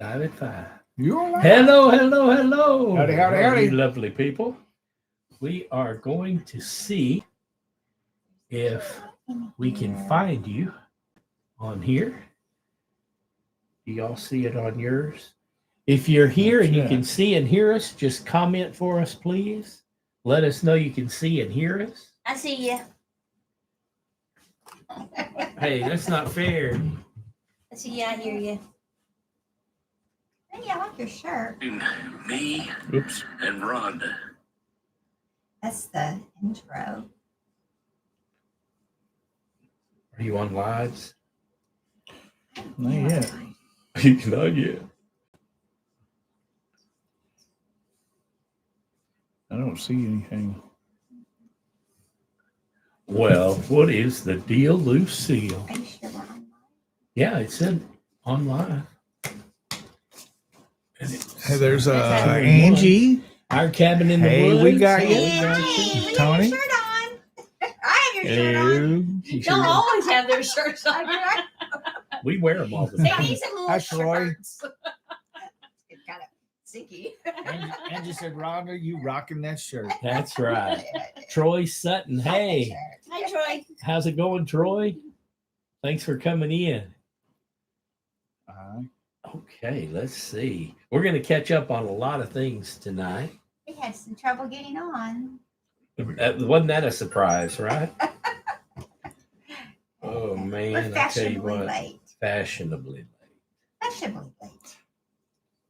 Live at 5. You're right. Hello, hello, hello. Howdy, howdy, howdy. You lovely people. We are going to see if we can find you on here. Do y'all see it on yours? If you're here and you can see and hear us, just comment for us, please. Let us know you can see and hear us. I see you. Hey, that's not fair. I see you. I hear you. Hey, I like your shirt. Me Oops. and Rhonda. That's the intro. Are you on lives? Not yet. Not yet. I don't see anything. Well, what is the deal, Lucille? Are you sure we're on? Yeah, it said on live. Hey, there's Angie. Angie. Our cabin in the Hey, woods. we got you. Hey, Tony? Your shirt on. I have your shirt on. Hello. You don't always have their shirts on. We wear them all the They time. need some more Hi, Troy. shirts. It's kind of sticky. Angie said, Rhonda, you rocking that shirt. That's right. Troy Sutton. Hey, Hi, Troy. how's it going, Troy? Thanks for coming in. Okay, let's see. We're going to catch up on a lot of things tonight. We had some trouble getting on. Wasn't that a surprise, right? Oh, man. We're I tell you fashionably what, late. fashionably late. Fashionably late.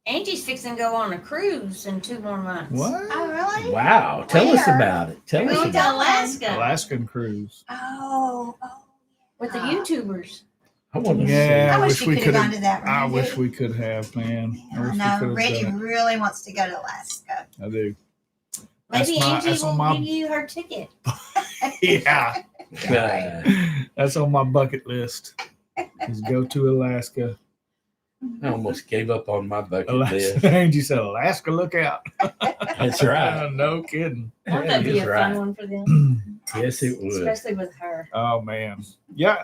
Angie's fixing to go on a cruise in 2 more months. What? Oh, really? Wow. Tell us Where? about it. Tell We're us going to about Alaska Alaskan cruise. Oh. with the YouTubers. it. I want to Yeah. I I wish wish we we could have could've- gone to that. I Randy. wish we could have, man. I wish we No, could have Randy done really wants to go to Alaska. it. I do. That's Maybe my- Angie that's on will my- give you her ticket. Yeah. it. That's on my bucket list. Is go to Alaska. I almost gave up on my bucket list. Alaska. Angie said, Alaska, look out. That's right. No kidding. Won't That that be is a right. fun one for them? Yes, it would. Especially with her. Oh, man. Yeah.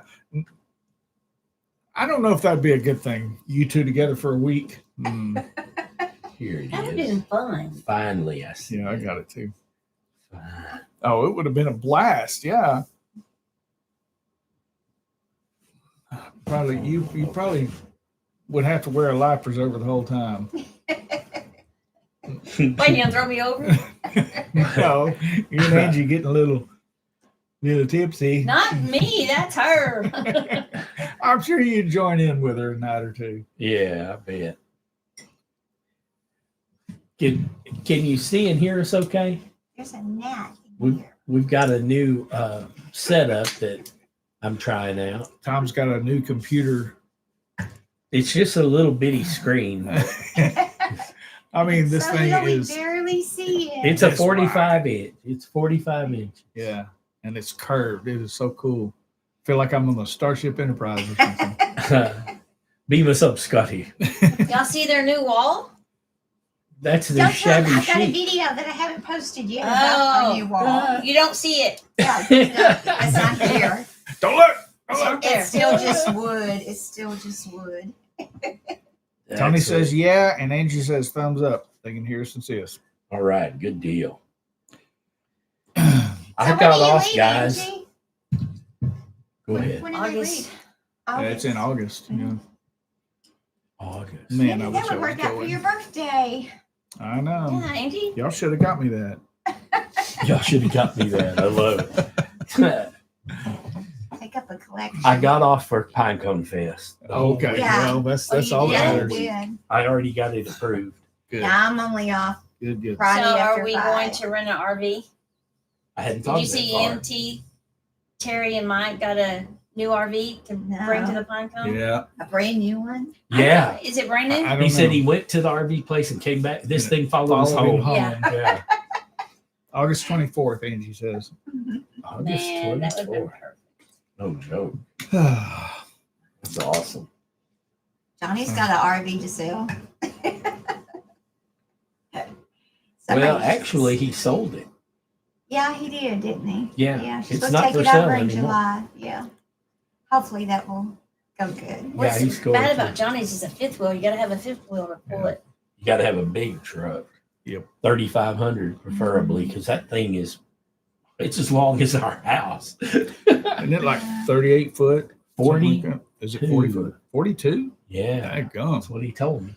I don't know if that'd be a good thing. You two together for a week. Here it That would have is. been fun. Finally, I see. Yeah, I got it too. Fine. Oh, it would have been a blast. Yeah. Probably you probably would have to wear a life preserver the whole time. Wait, you gonna throw me over? No, you and Angie getting a little tipsy. Not me. That's her. I'm sure you'd join in with her a night or two. Yeah, I bet. Can you see and hear us okay? There's a gnat in here. We've got a new setup that I'm trying out. Tom's got a new computer. It's just a little bitty screen. I mean, this So thing we is, barely see it. It's a That's 45 inch. It's 45 inch. yeah, and it's curved. It is so cool. Feel like I'm on the Starship Enterprise or something. Beam us up, Scotty. Y'all see their new wall? That's their Don't tell shabby me, I've got a chic. video that I haven't posted yet about our new wall. You don't see it. Yeah, it's not here. Don't look. Don't It's look. up there. It's still just wood. It's still just wood. Tony That's says it. yeah, and Angie says thumbs up. They can hear us and see us. All right, good deal. So I when got do you off, leave, guys. Angie? Go ahead. When do they August. leave? Yeah, it's in August. Yeah. August. Man, I Maybe wish that I would was work out for going. your birthday. I know. Yeah, Angie. Y'all should have got me that. Y'all should have got me that. I love it. Take up a collection. I got off for Pinecone Fest. Okay. Yeah. Well, that's Oh, all you that did? matters. Good. I already got it approved. Good. Yeah, I'm only off Good. Good. Friday So after are we 5. going to rent an RV? I hadn't Did thought you of that see far. MT? Terry and Mike got a new RV to bring to the Pinecone? Yeah. A brand new one? Yeah. Is it brand new? I don't He said know. he went to the RV place and came back. This thing followed us Followed him home. Yeah. Yeah. August 24th, Angie says. August Man, that would have been 24th. perfect. No joke. yeah. That's awesome. Johnny's got an RV to sell. Well, Somebody- actually, he sold it. Yeah, he did, didn't he? Yeah. Yeah, she's It's supposed not to take for it over sale in anymore. July. Yeah. Hopefully that will Go good. What's he's going bad to. about Johnny's is a fifth wheel. You got to have a fifth wheel to pull it. You got to have a big truck. Yep. 3,500 preferably, because that thing it's as long as our house. Isn't it like 38 foot? 40. Something like that? Is it 40 foot? 42? Yeah, That gum. that's what he told me.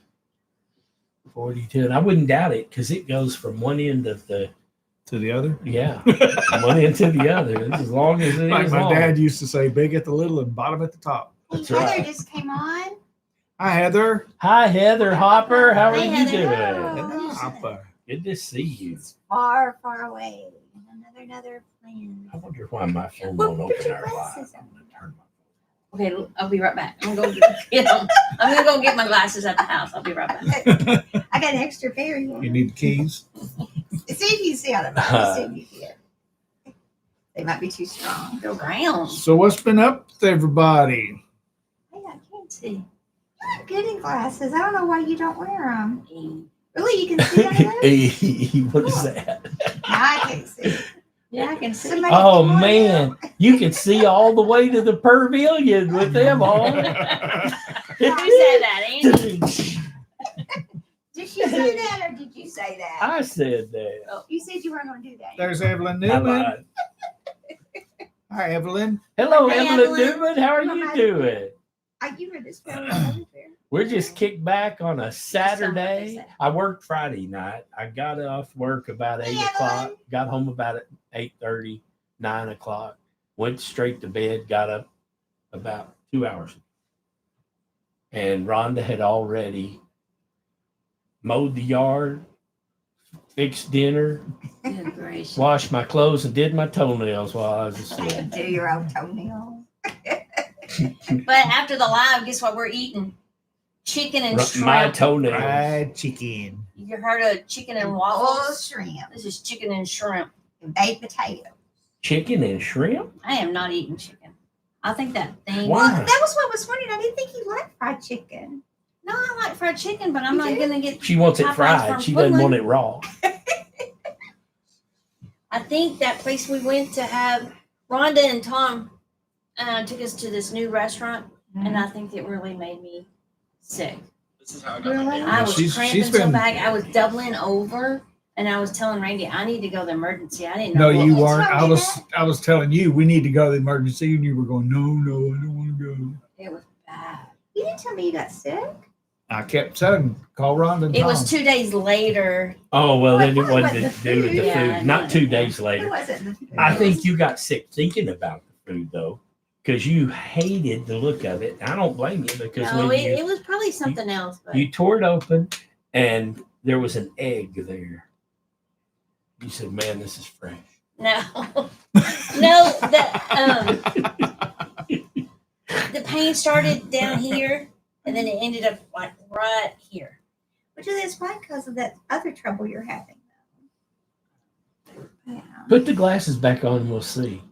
42, and I wouldn't doubt it because it goes from one end of the To the other? one end to the other. It's as long as it Like is my long. dad used to say, big at the little and bottom at the top. That's Heather right. just came on. Hi, Heather. Hi, Heather Hopper. How are Hey, you Heather. doing? Hello. Hopper. Good to see you. It's far, far away. Another plan. I wonder why my phone Well, won't put open your our live. glasses I'm on. gonna turn my Okay, I'll be right back. I'm gonna go get them. I'm gonna go get my glasses at the house. I'll be right back. I got an extra pair. You You need the keys? see if you see out of it. See if you can. They might be too strong. Go round. So what's been up with everybody? Hey, I can't see. You look good in glasses. I don't know why you don't wear them. Mm. Really, you can see out of them? Hey, what is that? No, I can't see. Yeah, I can see. Somebody Oh can wear man, you can see all the way to the pavilion with them on. Who said that, Andy? Did she say that or did you say that? I said that. You said you weren't going to do that. There's Evelyn I Newman. lied. Hi, Evelyn. Hello, Hey, Evelyn Evelyn. Newman. How are you doing? You were this fellow over there. We're just kicked back on a Saturday. said. I worked Friday night. I got off work about Hey, 8 o'clock. Evelyn. Got home about 8:30, 9 o'clock. Went straight to bed. Got up about 2 hours. And Rhonda had already mowed the yard, fixed dinner, Good gracious. washed my clothes, and did my toenails while I was asleep. Do your own toenails. But after the live, guess what we're eating? Chicken and My shrimp. toenails. Fried chicken. You heard of chicken and Oh, waffles? shrimp This is chicken and shrimp. and baked potato. Chicken and shrimp? I am not eating chicken. I think that thing. Why? Well, that was what was funny. I didn't think you liked fried chicken. No, I like fried chicken, but I'm You not do? gonna get. She wants it Popeyes fried. from She doesn't want Woodland. it raw. I think that place we went to have Rhonda and Tom took us to this new restaurant, and I think it really made me sick. This is how I Really? I was she's cramping so been- bad. I was doubling over, and I was telling Randy I need to go to the emergency. I didn't know. No, what you was- weren't. told I me was telling you we need to go to the emergency, and you were going, no, I don't want to go. It was bad. You didn't tell me you got sick. I kept saying, call Rhonda and It Tom. was 2 days later. Oh, well, then it Well, wasn't the to do with the food. Yeah, food. Not no. 2 days It later. wasn't the food. I think you got sick thinking about the food, though, because you hated the look of it. I don't blame you because No, when it was probably something else. But you tore it open and there was an egg there. You said, man, this is fresh. no, no, the pain started down here, and then it ended up like right here. Which is why because of that other trouble you're having. Yeah. Put the glasses back on and we'll see.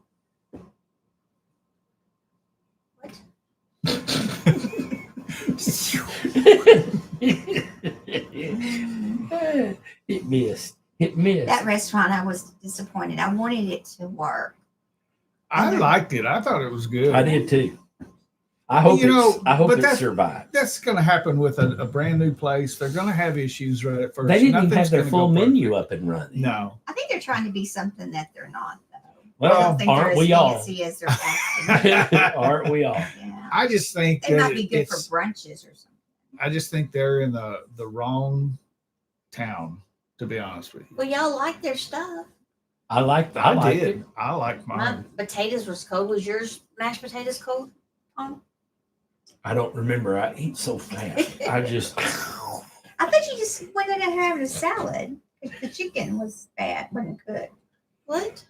It missed. It missed. That restaurant, I was disappointed. I wanted it to work. I liked it. I thought it was good. I did too. I hope You know, I hope but it that's- survives. That's going to happen with a brand new place. They're going to have issues right at first. They didn't even Nothing's have their gonna full go perfect. menu up and running. No. I think they're trying to be something that they're not, though. I Well, don't think aren't they're we as all? fancy as they're acting. Aren't we all? Yeah. I just think They that might be good for it's, brunches or something. I just think they're in the wrong town, to be honest with you. Well, y'all like their stuff. I liked I it. did. I like My mine. potatoes was cold. Was yours mashed potatoes cold? I don't remember. I eat so fast. I just I thought you just went in and had a salad. The chicken was bad, wasn't good. What?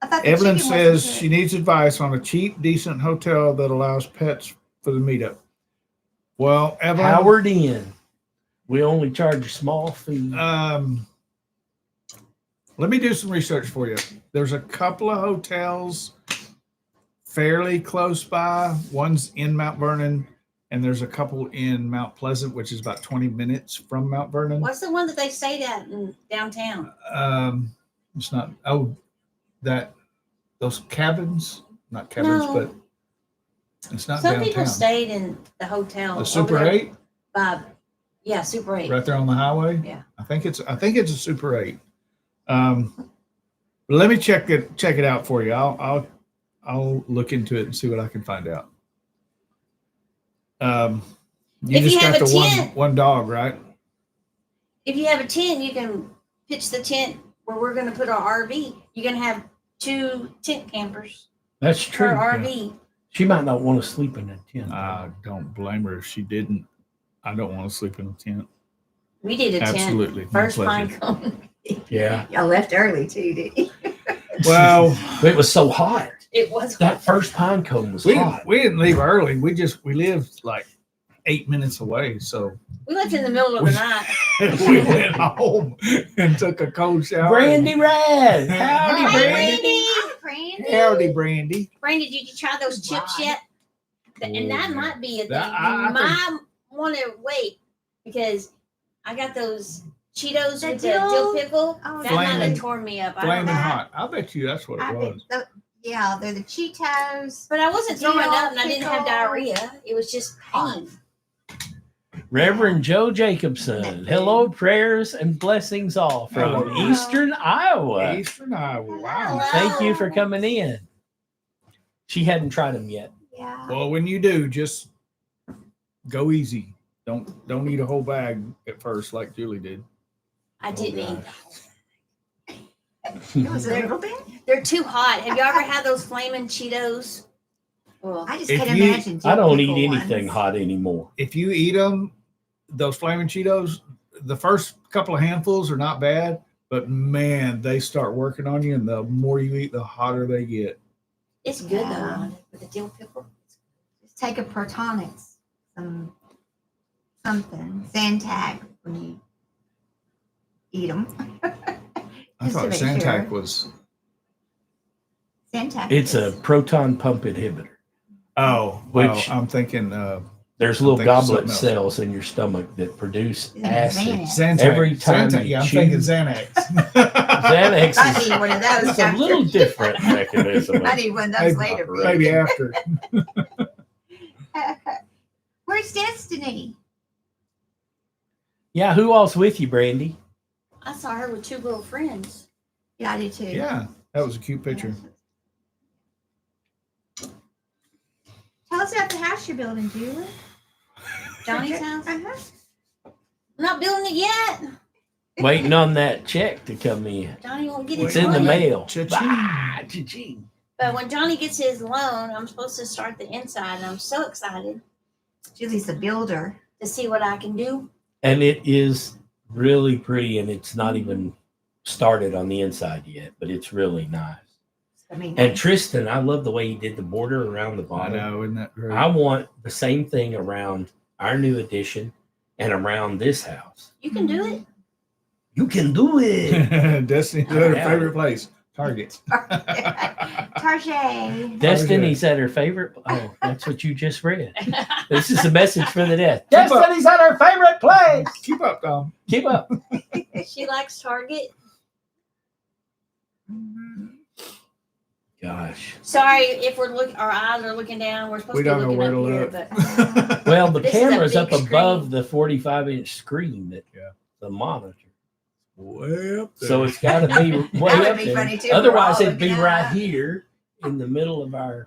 I thought the Evelyn chicken says wasn't she good. needs advice on a cheap, decent hotel that allows pets for the meetup. Well, Evelyn, Howard Inn. We only charge a small fee. let me do some research for you. There's a couple of hotels fairly close by. One's in Mount Vernon, and there's a couple in Mount Pleasant, which is about 20 minutes from Mount Vernon. What's the one that they stayed at in downtown? It's not, oh, those cabins, not cabins, No. but It's not Some downtown. people stayed in the hotel. The over Super there 8, yeah, Super 8. right there on the highway. Yeah. I think it's a Super 8. Let me check it out for you. I'll look into it and see what I can find out. You If you just have got a the tent- one dog, right? If you have a tent, you can pitch the tent where we're going to put our RV. You can have 2 tent campers That's true. per yeah. RV. She might not want to sleep in a tent. I don't blame her if she didn't. I don't want to sleep in a tent. We did a Absolutely, tent. my First pine pleasure. cone. Yeah. Y'all left early too, didn't you? Well, But it was so hot. It was That first pine cone was we hot. didn't leave early. We lived like 8 minutes away, so We left in the middle of the night. we went home and took a cold shower. Brandy Rad. Howdy, Hey, Brandy. Brandy. Howdy, Brandy. Brandy, did you try those chips Why? yet? And that Oh, might be a thing. That- You I think- might want to wait because I got those Cheetos The with the dill dill? pickle. Oh, That might Flaming- have torn me up. I don't Flaming know. hot. I bet you that's what it I bet was. yeah, they're the Cheetos. But I wasn't throwing Dill up and I didn't have pickle. diarrhea. It was just pain. Reverend Joe Jacobson. Hello, prayers and blessings all from Hello. Eastern Iowa. Eastern Iowa. Wow. Hello. Thank you for coming in. She hadn't tried them yet. Yeah. Well, when you do, just go easy. Don't eat a whole bag at first like Julie did. I didn't eat. It was a little bit. They're too hot. Have you ever had those flaming Cheetos? Well, I just If can't you- imagine. I dill don't eat pickle anything ones. hot anymore. If you eat them, those flaming Cheetos, the first couple of handfuls are not bad, but man, they start working on you, and the more you eat, the hotter they get. it's good Yeah. though with the dill pickle. Just take a Protonics, something, Zantac when you eat them. I thought Zantac was. Zantac. It's a is- proton pump inhibitor. Oh, well, Which- I'm thinking There's I'm little thinking goblet something else. cells in your stomach that produce Isn't it acid. Xanax? Xantac. Every time Xantac, you yeah, I'm chew- thinking Xanax. Xanax I is need one of those. it's a little different mechanism. I need one of Maybe- those later. Maybe after. Where's Destiny? Yeah, who all's with you, Brandy? I saw her with 2 little friends. Yeah, I do too. Yeah, that was a cute picture. Tell us about the house you're building, Julie. Johnny's house? Uh-huh. I'm not building it yet. Waiting on that check to come in. Johnny won't get It's his in the money. mail. Cha-ching. Bah, cha-ching. But when Johnny gets his loan, I'm supposed to start the inside, and I'm so excited Julie's a builder. to see what I can do. And it is really pretty, and it's not even started on the inside yet, but it's really nice. I mean, And Tristan, I love the way he did the border around the I bottom. know, isn't that great? I want the same thing around our new addition and around this house. You can do it. You can do it. Destiny's her Yeah. favorite place, Target. Tarjay. Destiny's at her favorite. Oh, that's what you just read. This is a message for the deaf. Keep up. Destiny's at her favorite place. Keep up, Tom. Keep up. She likes Target. Gosh. Sorry if we're looking, our eyes are looking down. We're supposed We to be don't know looking where up to here, look. but Well, the This is a camera's big up above screen. the 45-inch screen that Yeah. the monitor. Way up there. So it's got to be way would up be there. funny, too. We're Otherwise, all it'd be looking right up. here in the middle of our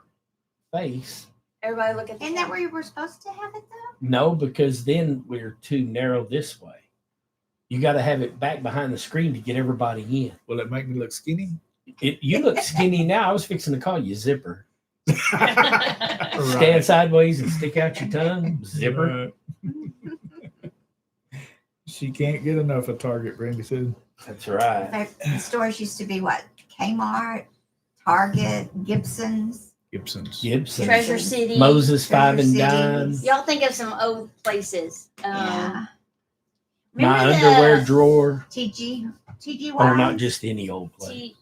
face. everybody look at the Isn't that camera. where you were supposed to have it though? No, because then we're too narrow this way. You got to have it back behind the screen to get everybody in. Will it make me look skinny? You look skinny now. I was fixing to call you Zipper. Right. Stand sideways and stick out your tongue. Zipper. She can't get enough of Target, Brandy said. That's right. The stores used to be what? Kmart, Target, Gibson's. Gibson's. Gibson. Treasure City. Moses Five and Treasure Dime. City. Y'all think of some old places. Yeah. My remember underwear the drawer. TGY. Or not just any old place. T-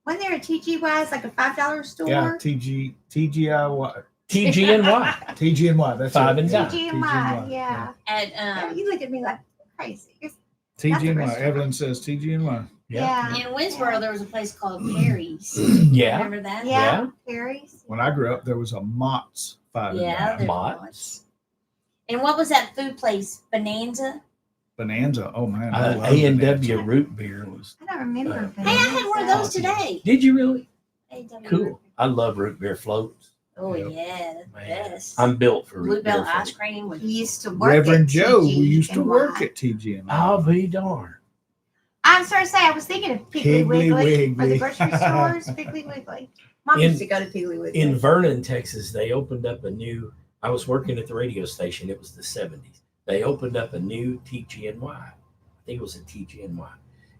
Wasn't there a TGY's like a $5 store? Yeah, TGIY. TG&Y. TGNY. That's Five it. and Dime. TGY, yeah. at Yeah, you look at me like crazy. That's a TGNY. restaurant. Evelyn says TGNY. Yeah. in Winsboro there was a place called Perry's. Yeah. Remember that? Yeah. Perry's. When I grew up, there was a Mott's 5 and Yeah, dime. there Mott's. was. And what was that food place? Bonanza? Bonanza. Oh man, I love A&W Bonanza. root beer was. I don't remember. Hey, Hey, I had one of those Bonanza. today. Did you really? A&W. Cool. I love root beer floats. Oh, Yep. yeah. The Man, best. I'm built for root Bluebell beer ice floats. cream with We used to work Reverend at Joe, we TG used to and work Y. at TG and I'll be darned. I'm sorry to say, I was thinking of Piggly Piggly Wiggly for Wiggly. the grocery stores. Piggly Wiggly. Mom In- used to go to Piggly Wiggly. In Vernon, Texas, they opened up a new. I was working at the radio station. It was the 70s. They opened up a new TGNY. I think it was a TGNY.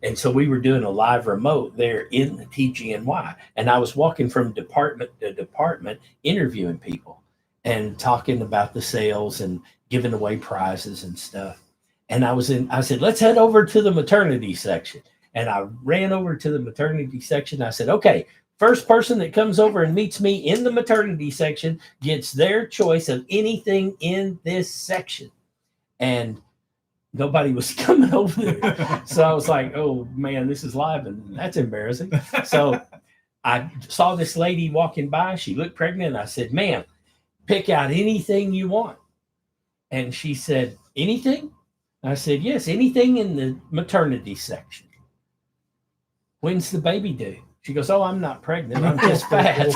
And so we were doing a live remote there in the TGNY. And I was walking from department to department interviewing people and talking about the sales and giving away prizes and stuff. And I said, let's head over to the maternity section. And I ran over to the maternity section. I said, okay, first person that comes over and meets me in the maternity section gets their choice of anything in this section. And nobody was coming over there. So I was like, oh man, this is live and that's embarrassing. So I saw this lady walking by. She looked pregnant. I said, ma'am, pick out anything you want. And she said, anything? I said, yes, anything in the maternity section. When's the baby due? She goes, oh, I'm not pregnant. I'm just fat.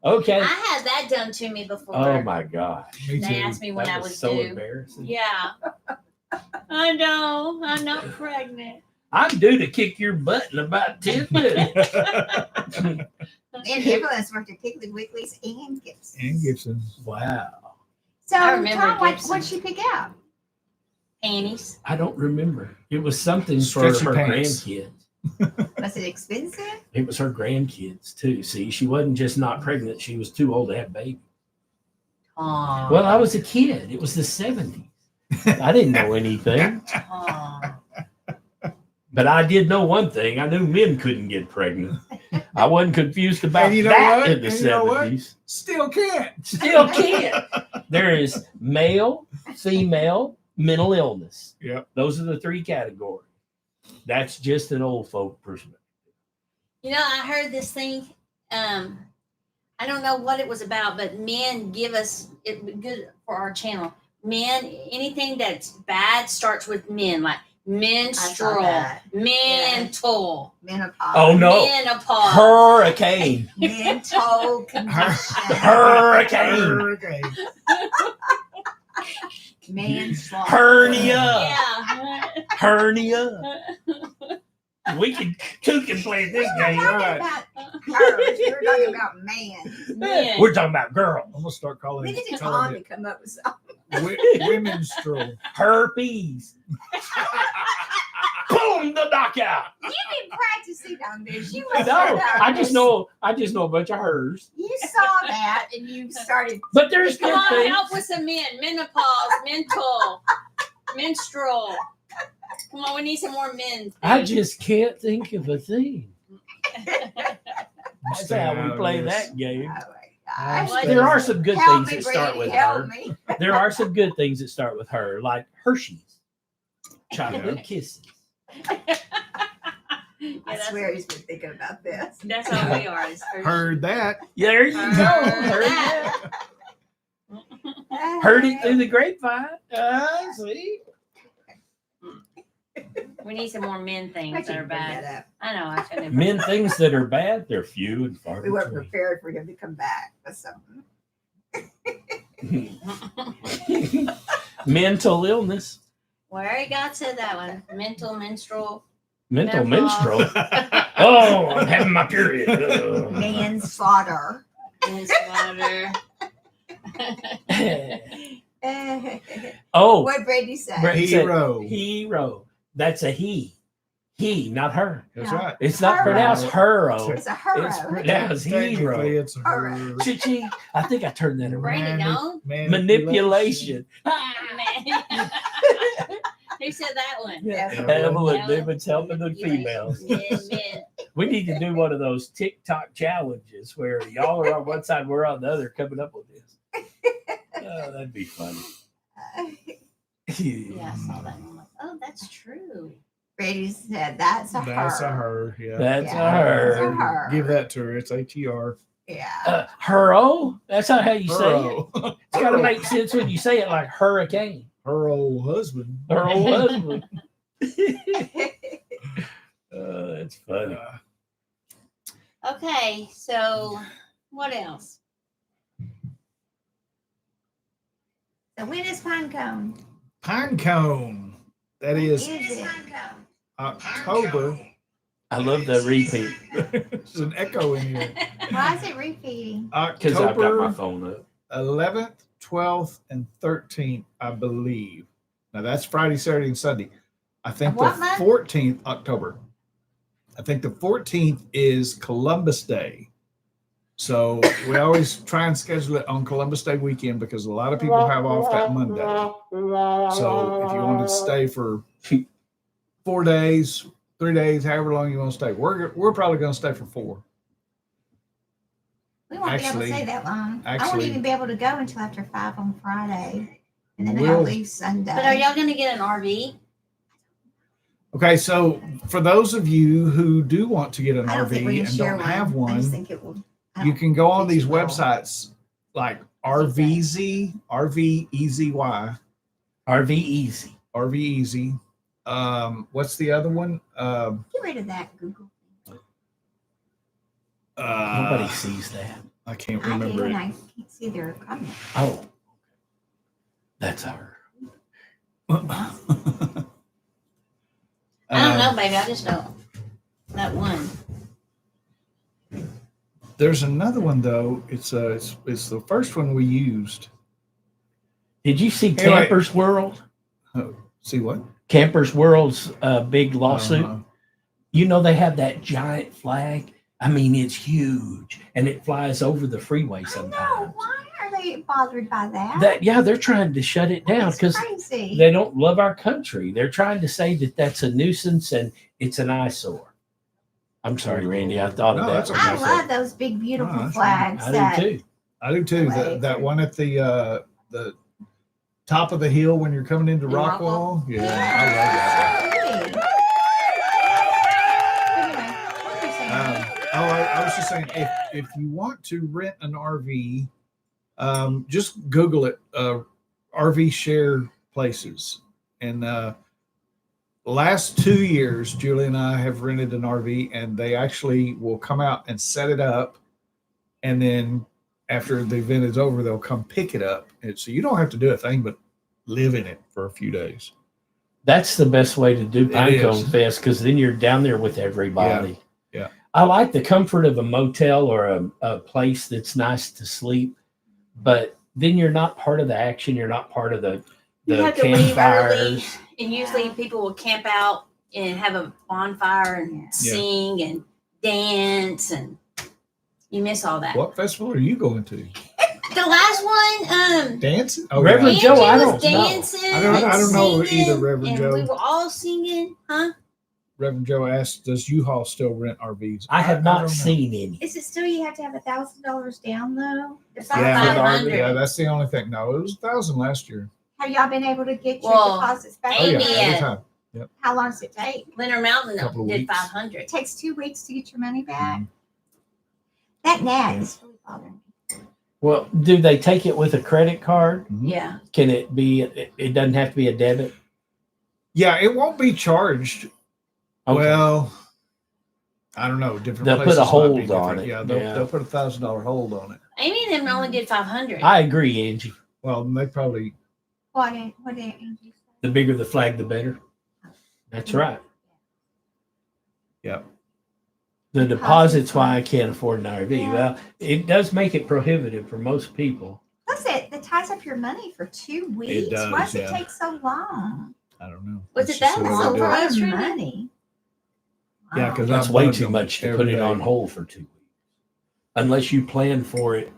Okay. I had that done to me before. Oh my God. Me They too. asked me when That I was was so due. embarrassing. Yeah. I know. I'm not pregnant. I'm due to kick your butt in about 10 minutes. And everyone's worked at Piggly Wiggly's and Gibson's. And Gibson's. Wow. So, I remember Tom, Gibson's. what'd she pick out? Panties. I don't remember. It was something Stretchy for her pants. grandkids. Was it expensive? It was her grandkids too. See, she wasn't just not pregnant, she was too old to have babies. Oh. Well, I was a kid. It was the 70s. I didn't know anything. But I did know one thing. I knew men couldn't get pregnant. I wasn't confused about And you know that what? in the And you know what? 70s. Still can't. Still can't. There is male, female, mental illness. Yep. Those are the three categories. That's just an old folk perspective. You know, I heard this thing. I don't know what it was about, but men give us it good for our channel. Men, anything that's bad starts with men, like menstrual, that. mental, Menopause. Oh, no. menopause. Hurricane. Mental condition. Hurricane. Hurricane. Manslaughter. Hernia. Yeah. Hernia. We can play this We were game. talking right. about hers. We were talking about man. Men. We're talking about girls. I'm gonna start calling We need it Tom to come up with something. women's stroll. Herpes. Boom, the knockout. You've been practicing on this. You was No, I just know a bunch of hers. You saw that and you started. But there's Come good on, things. help with some men. Menopause, mental, menstrual. Come on, we need some more men. I just can't think of a thing. That's Stay how out we of play this. that game. Oh my gosh. There are some good Help things me, that start Brady, with help her. me. There are some good things that start with her, like Hershey's. Chocolate kisses. Yeah, I swear he's been thinking about this. that's how we are. Is Heard that. There you go. Heard Heard that. Heard it through the grapevine. See? We need some more men I things that shouldn't are bring bad. that up. I know. I shouldn't have. Men things that are bad, they're few and far We weren't between. prepared for him to come back with something. Mental illness. Where he got to that one? Mental, menstrual. Mental Menopause. minstrel. Oh, I'm having my period. Ugh. Manslaughter. Manslaughter. Oh, What Brady said. Brady said Hero. hero. That's a he. He, not her. That's No. right. It's not Hero. pronounced hero. It's a hero. It's pronounced Technically, hero. it's a Hero. her. Chi-chi. I think I turned that around. Brady, don't. Manipulation. Man. Who said that one? Yeah. Evelyn Newman's helping the females. Men, men. We need to do one of those TikTok challenges where y'all are on one side, we're on the other, coming up with this. Oh, that'd be funny. Yeah, I saw that. I'm like, oh, that's true. Brady said that's a her. That's a her. Yeah. That's Yeah, a her. that's a her. Give that to her. It's HER. Hurro? That's not how you say it. Hurro. It's got to make sense when you say it like hurricane. Her old husband. Her old husband. That's funny. Okay, so what else? So when is pine cone? Pine cone. That is it? October. I love the repeat There's an echo in here. Why is it repeating? because I've got my October phone up. 11th, 12th, and 13th, I believe. Now that's Friday, Saturday, and Sunday. I think Of the what month? 14th, October. I think the 14th is Columbus Day. So we always try and schedule it on Columbus Day weekend because a lot of people have off that Monday. So if you want to stay for 4 days, 3 days, however long you want to stay, we're probably going to stay for 4. We won't be able Actually- to stay that long. I won't actually- even be able to go until after 5 on Friday. And then We'll- I'll leave Sunday. But are y'all gonna get an RV? Okay, so for those of you who do want to get an I don't think we RV can and share don't have I just one, think it will. I you don't can go on think these you will. websites like RVZ, RVEZY, RV Easy. RVEZ. What's the other one? Get rid of that, Google. Nobody sees that. I can't I do, remember and it. I can't see their comments. Oh, that's her. I don't know, baby. I just know that one. There's another one though. It's the first one we used. Did you see Anyway. Campers World? See what? Campers World's big lawsuit. Uh-huh. You know they have that giant flag. I mean, it's huge, and it flies over the freeway I know. sometimes. Why are they bothered by that? They're trying to shut it down It's because crazy. they don't love our country. They're trying to say that that's a nuisance and it's an eyesore. I'm sorry, Randy. I thought No, of that. that's when I said- love those big, beautiful that's flags. I that do too. I do too. Flags That are- one at the top of the hill when you're coming into In Rockwall? Rockwall. Yeah, I love that. Pretty. Anyway, what were you saying? I was just saying, if you want to rent an RV, just Google it, RV share places. And the last 2 years, Julie and I have rented an RV, and they actually will come out and set it up, and then after the event is over, they'll come pick it up. And so you don't have to do a thing but live in it for a few days. That's the best way to do It Pinecone is. Fest because then you're down there with everybody. Yeah. I like the comfort of a motel or a place that's nice to sleep, but then you're not part of the action. You're not part of the You have to leave early, campfires. and usually people will camp out and have a bonfire and Yeah. sing and dance, and you miss all that. What festival are you going to? The last one, Dancing? Oh, Reverend yeah. Joe, I Angie don't was know. dancing. I don't and know singing, either, Reverend and Joe. we were all singing, huh? Reverend Joe asked, "Does U-Haul still rent RVs?" I have don't not know. seen any. Is it still you have to have $1,000 down though? It's like Yeah, 500. yeah, that's the only thing. No, it was 1,000 last year. Have y'all been able to get your Well, deposits back? Oh yeah, Amy, every yeah. time. How long does it take? Leonard Mountain Couple of did weeks. 500. It takes 2 weeks to get your money back. Mhm. That nag is really bothering me. Well, do they take it with a credit card? Yeah. Can it be? It doesn't have to be a debit. Yeah, it won't be charged. Okay. Well, I don't know. Different They'll put places a might be hold different. on it. Yeah, Yeah. they'll put $1,000 hold on it. Amy and them only did 500. I agree, Angie. Well, they probably What did Angie say? The bigger the flag, the better. That's right. yeah. The deposit's why I can't afford an RV. Yeah. Well, it does make it prohibitive for most people. Plus it ties up your money for 2 weeks. does, Why does yeah. it take so long? I don't know. Was That's it just that the way long they So do for it. us, much Randy? money. Yeah, Wow. 'cause That's I way bug too them much to every put it day. on hold for 2 weeks. Unless you plan for it,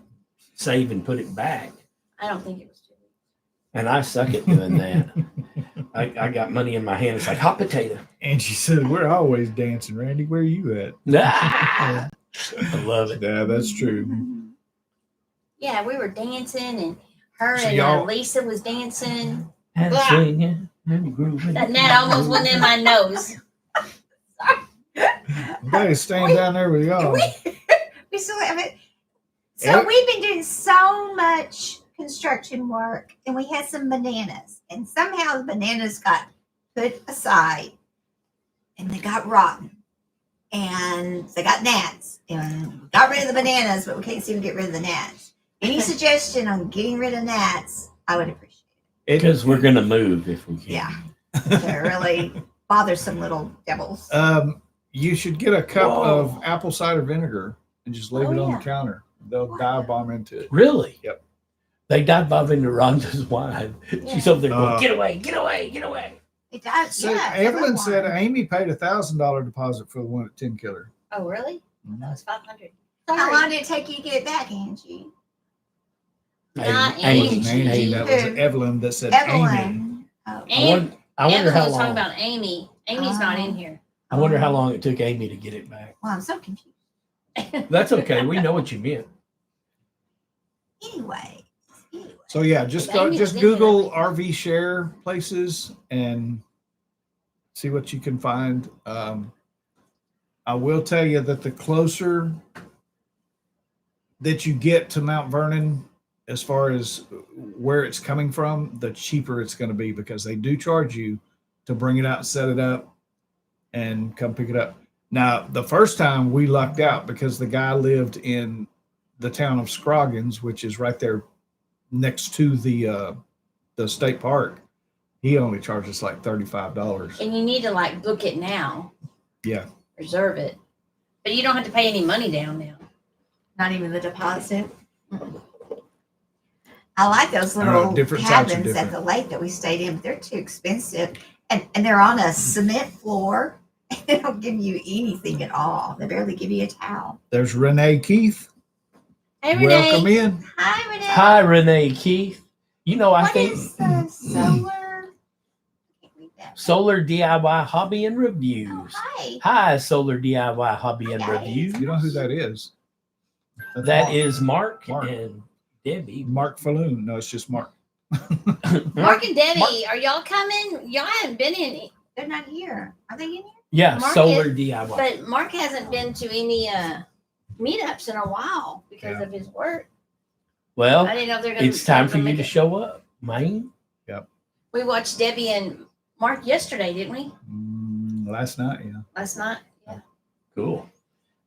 save and put it back. I don't think it was 2 weeks. And I suck at doing that. I got money in my hand. It's like hot potato. And she said, "We're always dancing, Randy. Where are you at?" Ah! I love it. Yeah, that's true. Yeah, we were dancing, and her So and y'all- Lisa was dancing. And Blah. singing and grooving. That net almost went in my nose. I'm glad he's staying down there with y'all. We still have it. So we've been doing so much construction work, and we had some bananas, and somehow the bananas got put aside, and they got rotten, and they got gnats, and we got rid of the bananas, but we can't seem to get rid of the gnats. Any suggestion on getting rid of gnats? I would appreciate Because we're going to move if we can. it. Yeah, they're really bothersome little devils. You should get a cup Whoa. of apple cider vinegar and just leave Oh, it on yeah. the counter. They'll dive bomb into it. Really? Yep. They dive bomb into Rhonda's wine. She's over there going, Uh, get away, get away, get away. It does. So Yeah, Evelyn it's a said little one. Amy paid $1,000 deposit for the one at 10 Killer. Oh, really? Mhm. That was 500. How long did it take you to get it back, Angie? Not Amy, Angie. Amy, that was Who? Evelyn that said Amy. Evelyn. Oh. I wonder Evelyn how was talking long. about Amy. Amy's not in here. I wonder how long it took Amy to get it back. Well, I'm so confused. That's okay. We know what you meant. Anyway. So yeah, just Amy was just in here Google that week. RV share places and see what you can find. I will tell you that the closer that you get to Mount Vernon, as far as where it's coming from, the cheaper it's going to be, because they do charge you to bring it out, set it up, and come pick it up. Now, the first time we lucked out because the guy lived in the town of Scroggins, which is right there next to the state park. He only charged us like $35. And you need to like book it now, Yeah. reserve it. But you don't have to pay any money down now. Not even the deposit. I like those I know, little different types are cabins at different. the lake that we stayed in, but they're too expensive. And they're on a cement floor. They don't give you anything at all. They barely give you a towel. There's Renee Keith. Hey, Renee. Welcome in. Hi, Renee. Hi, Renee Keith. You know, I What think is the solar? I can't read that. Solar DIY Hobby and Oh, Reviews. hi. Hi, Solar DIY Hobby and Hi, guys. Reviews. You know who that is? That's That Mark. is Mark, Mark. and Debbie. Mark Falloon. No, it's just Mark. Mark and Debbie, are y'all coming? Y'all haven't been in, They're not here. Are they in here? Yeah, Mark Solar is- DIY. but Mark hasn't been to any meetups in a while because Yeah. of his work. Well, I didn't know if they're going it's time for you to show up, man. We watched Debbie and Mark yesterday, didn't we? Last night, yeah. Last night. Yeah. Cool.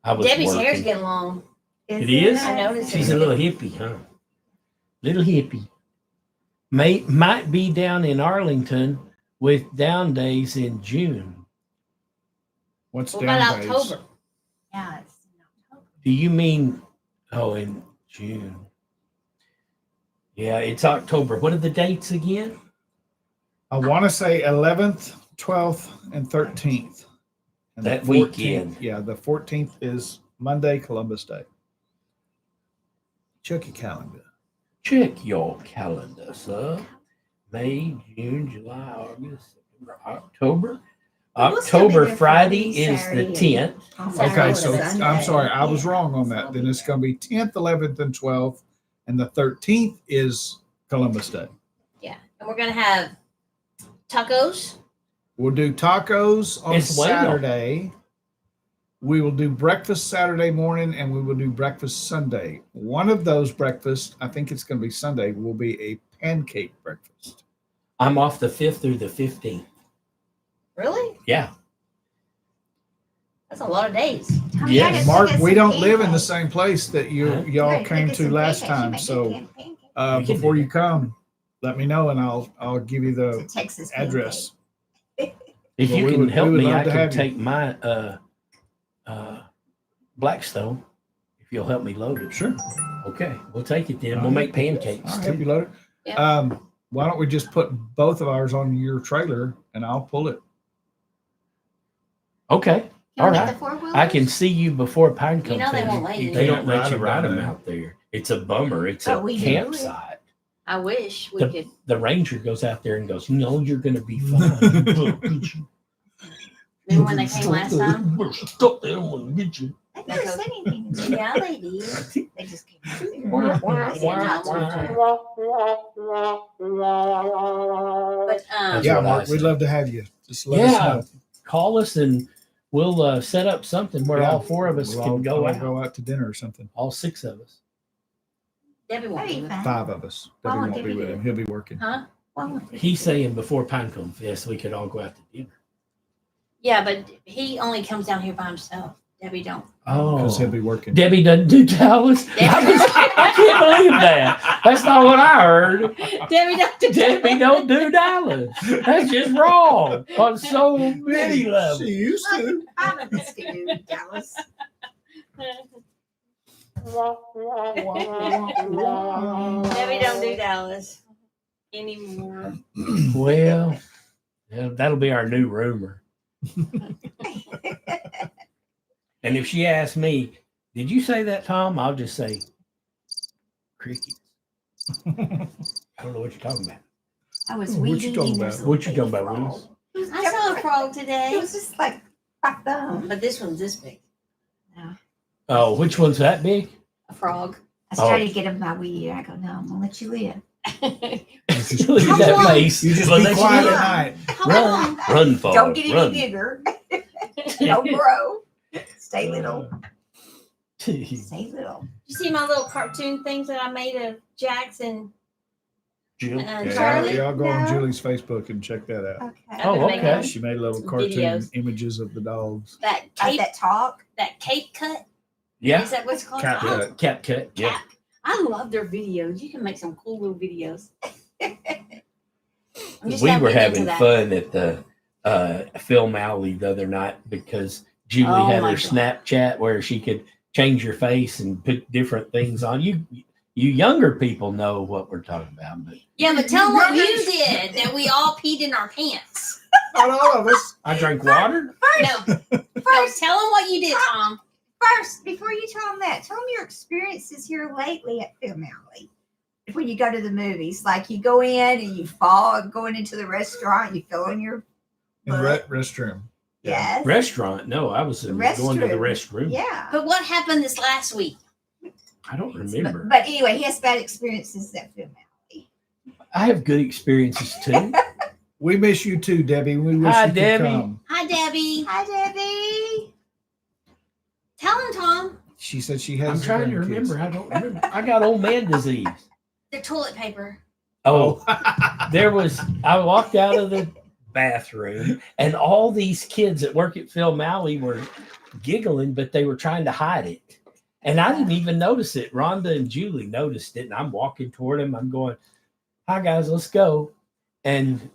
I was Debbie's working. hair's getting long. It is? I noticed She's a little hippie, huh? Little hippie. Might be down in Arlington with down days in June. What's What down about days? October? Yeah, it's in October. Do you mean, in June? Yeah, it's October. What are the dates again? I want to say 11th, 12th, and 13th. And That the 14th weekend. Yeah, the 14th is Monday, Columbus Day. Check your calendar. Check your calendar, sir. May, June, July, August, September, October. We'll still be October there Friday Friday, is the Saturday, 10th. On Okay, Saturday so and I'm Sunday. sorry, I was Yeah. wrong on that. Then it's going to be 10th, 11th, and 12th, and the 13th is Columbus Day. Yeah. And we're going to have tacos. We'll do tacos on It's well. Saturday. We will do breakfast Saturday morning, and we will do breakfast Sunday. One of those breakfasts, I think it's going to be Sunday, will be a pancake breakfast. I'm off the 5th through the 15th. Really? Yeah. That's a lot of days. Oh, Yes. just Mark, get we some don't live in the pancakes. same place that Huh? y'all Right, came get to some last pancakes. You time. make So good pancakes. We can before do you come, let me know, and I'll give you It's a the Texas address. If Well, you we can would- help we would me, love I to can have you. take my Blackstone. If you'll help me load it. Sure. Okay, we'll take it then. All We'll right. make pancakes I'll help too. you load it. Yeah. Why don't we just put both of ours on your trailer, and I'll pull it. Okay, Can all we get right. the four-wheelers? I can see you before Pine You comes know they in. won't let you. They don't let ride you them ride down them there. out there. It's a bummer. It's Oh, a we do it. campsite. I wish we The, could. the ranger goes out there and goes, "No, you're going to be fine." Remember when they came last time? Stop there, I'm going to get you. They never said anything to me. Yeah, they did. They just came out there. They didn't talk to each other. But That's Yeah, what I Mark, we'd said. love to have you. Just let us Yeah. know. Call us and we'll set up something where Yeah. all four of us We'll can all go out. go out to dinner or something. All six of us. Debbie won't That'd be be with fun. 5 of us. Why Debbie won't won't be Debbie with do him. it? He'll be working. Huh? He's saying before Pinecone Fest, we could all go out to dinner. Yeah, but he only comes down here by himself. Debbie don't. Because he'll Oh, be working. Debbie doesn't do Dallas. I can't believe that. That's not what I heard. Debbie don't do Debbie don't do Dallas. That's just wrong on so many She levels. used to. I'm a biscuit Dallas. Debbie don't do Dallas anymore. Well, yeah, that'll be our new rumor. And if she asks me, "Did you say that, Tom?" I'll just say, "Crickets." I don't know what you're talking about. I was What you weeding. talking and about? there's a What you little talking about, frog. Willis? I saw a frog It today, was just like my thumb. but this one's this big. Oh, which one's that big? A frog. I started to get him my weed. I go, no, I'm gonna let you live. Look at that face. You just Well, be let quiet live. at night. How Run, long? run, Forrest, Don't get any run. bigger. Don't grow. Stay little. Julie. Stay little. You see my little cartoon things that I made of Jax and Yeah, Charlie? y'all go on No. Julie's Facebook and check that out. Okay. I've been Oh, making okay. She made little cartoon Videos. images of the dogs. that Like cape, that talk. that cape cut. Yeah, Is that what's called? Cap I- cut. cap cut. Yeah. Cap. I love their videos. You can make some cool little videos. I'm just We now were getting into having that. fun at the Film Alley the other night because Julie Oh had my her God. Snapchat where she could change your face and put different things on. You younger people know what we're talking about, but Yeah, but tell them what you did that we all peed in our pants. Not all of us. I drank water. No, no, tell them what you did, Tom. First, before you tell them that, tell them your experiences here lately at Film Alley. When you go to the movies, like you go in and you fall, going into the restaurant, you fell on your In the butt. restroom. Yes. Restaurant? No, I was going to the restroom. Yeah. But what happened this last week? I don't remember. But anyway, he has bad experiences at Film Alley. I have good experiences too. We miss you too, Debbie. We wish Hi, you could Debbie. come. Hi, Debbie. Hi, Debbie. Tell him, Tom. She said she has. I'm trying to remember. I don't remember. I got old man disease. The toilet paper. Oh, I walked out of the bathroom and all these kids that work at Phil Malley were giggling, but they were trying to hide it. And I didn't even notice it. Rhonda and Julie noticed it. And I'm walking toward them. I'm going, "Hi guys, let's go." And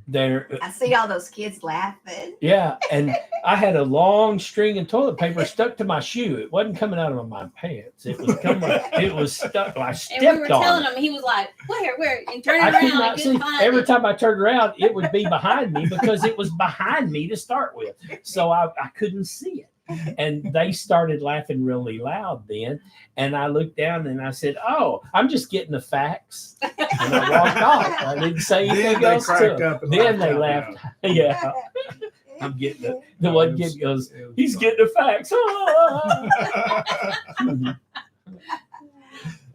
they're, I see all those kids laughing. yeah. And I had a long string of toilet paper stuck to my shoe. It wasn't coming out of my pants. It was coming, it was stuck. I And stepped we were on telling it. him, he was like, where? And turning I around, could I not couldn't see. find Every it. time I turned around, it would be behind me because it was behind me to start with. So I couldn't see it. And they started laughing really loud then. And I looked down and I said, "Oh, I'm just getting the facts." And I walked off. I didn't say Then anything they else to cracked them. up and Then they out laughed. loud. Yeah, I'm getting the No, one it was- kid goes, it was "He's fun. getting the facts."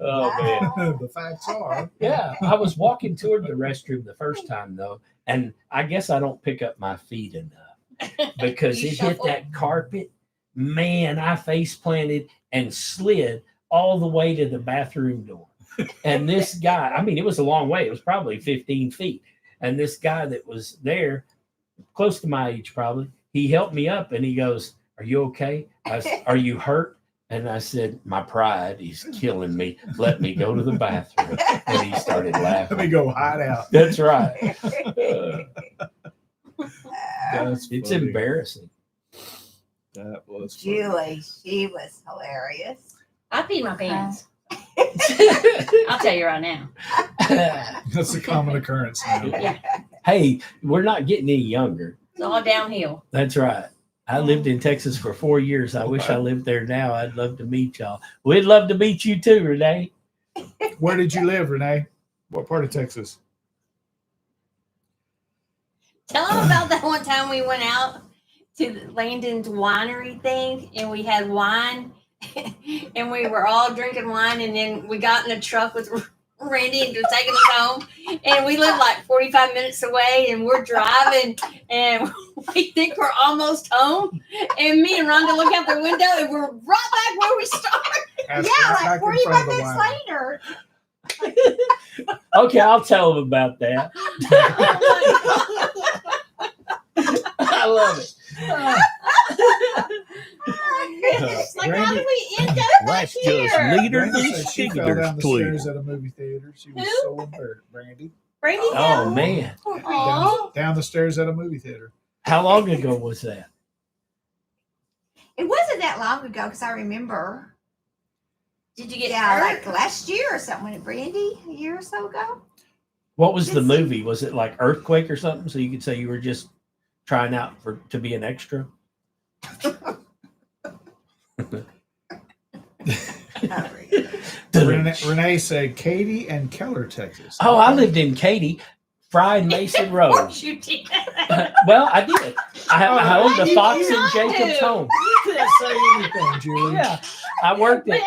Oh man. The facts are. Yeah, I was walking toward the restroom the first time though, and I guess I don't pick up my feet enough because You it hit shuffle. that carpet. Man, I face planted and slid all the way to the bathroom door. And this guy, I mean, it was a long way. It was probably 15 feet. And this guy that was there, close to my age probably, he helped me up and he goes, "Are you okay? Are you hurt?" And I said, "My pride is killing me. Let me go to the bathroom." And he started Let me laughing. go hide out. That's right. It's funny. embarrassing. That was funny. Julie, she was hilarious. I peed my pants. I'll tell you right now. That's a common occurrence now. Yeah, Hey, we're not getting any younger. it's all downhill. That's right. I lived in Texas for 4 years. I wish I lived there now. I'd love to meet y'all. We'd love to meet you too, Renee. Where did you live, Renee? What part of Texas? Tell them about that one time we went out to Landon's winery thing and we had wine and we were all drinking wine and then we got in a truck with Randy and was taking us home and we live like 45 minutes away and we're driving and we think we're almost home and me and Rhonda look out the window and we're right back where we started. passed Yeah, right like back in 45 front of the minutes wine. later. Okay, I'll tell them about that. I love it. It's like, how Brandy, do we end up back Let's just here? lead her Brandy to said she fell down the please. stairs at a movie theater. She was Who? so embarrassed. Brandy. Brandy Oh fell? man, Aw. Down the stairs at a movie theater. how long ago was that? It wasn't that long ago because I remember. Did you get Yeah, hurt? like last year or something. When it Brandy a year or so ago. What was the This- movie? Was it like Earthquake or something? So you could say you were just trying out to be an extra. Renee said Katy and Keller, Texas. Oh, I lived in Katy, Fry and Mason Of Road. course you did. Well, I did. I owned Why the did Fox you and not Jacobs do? home. You can't say anything, Julie. Yeah, I worked But at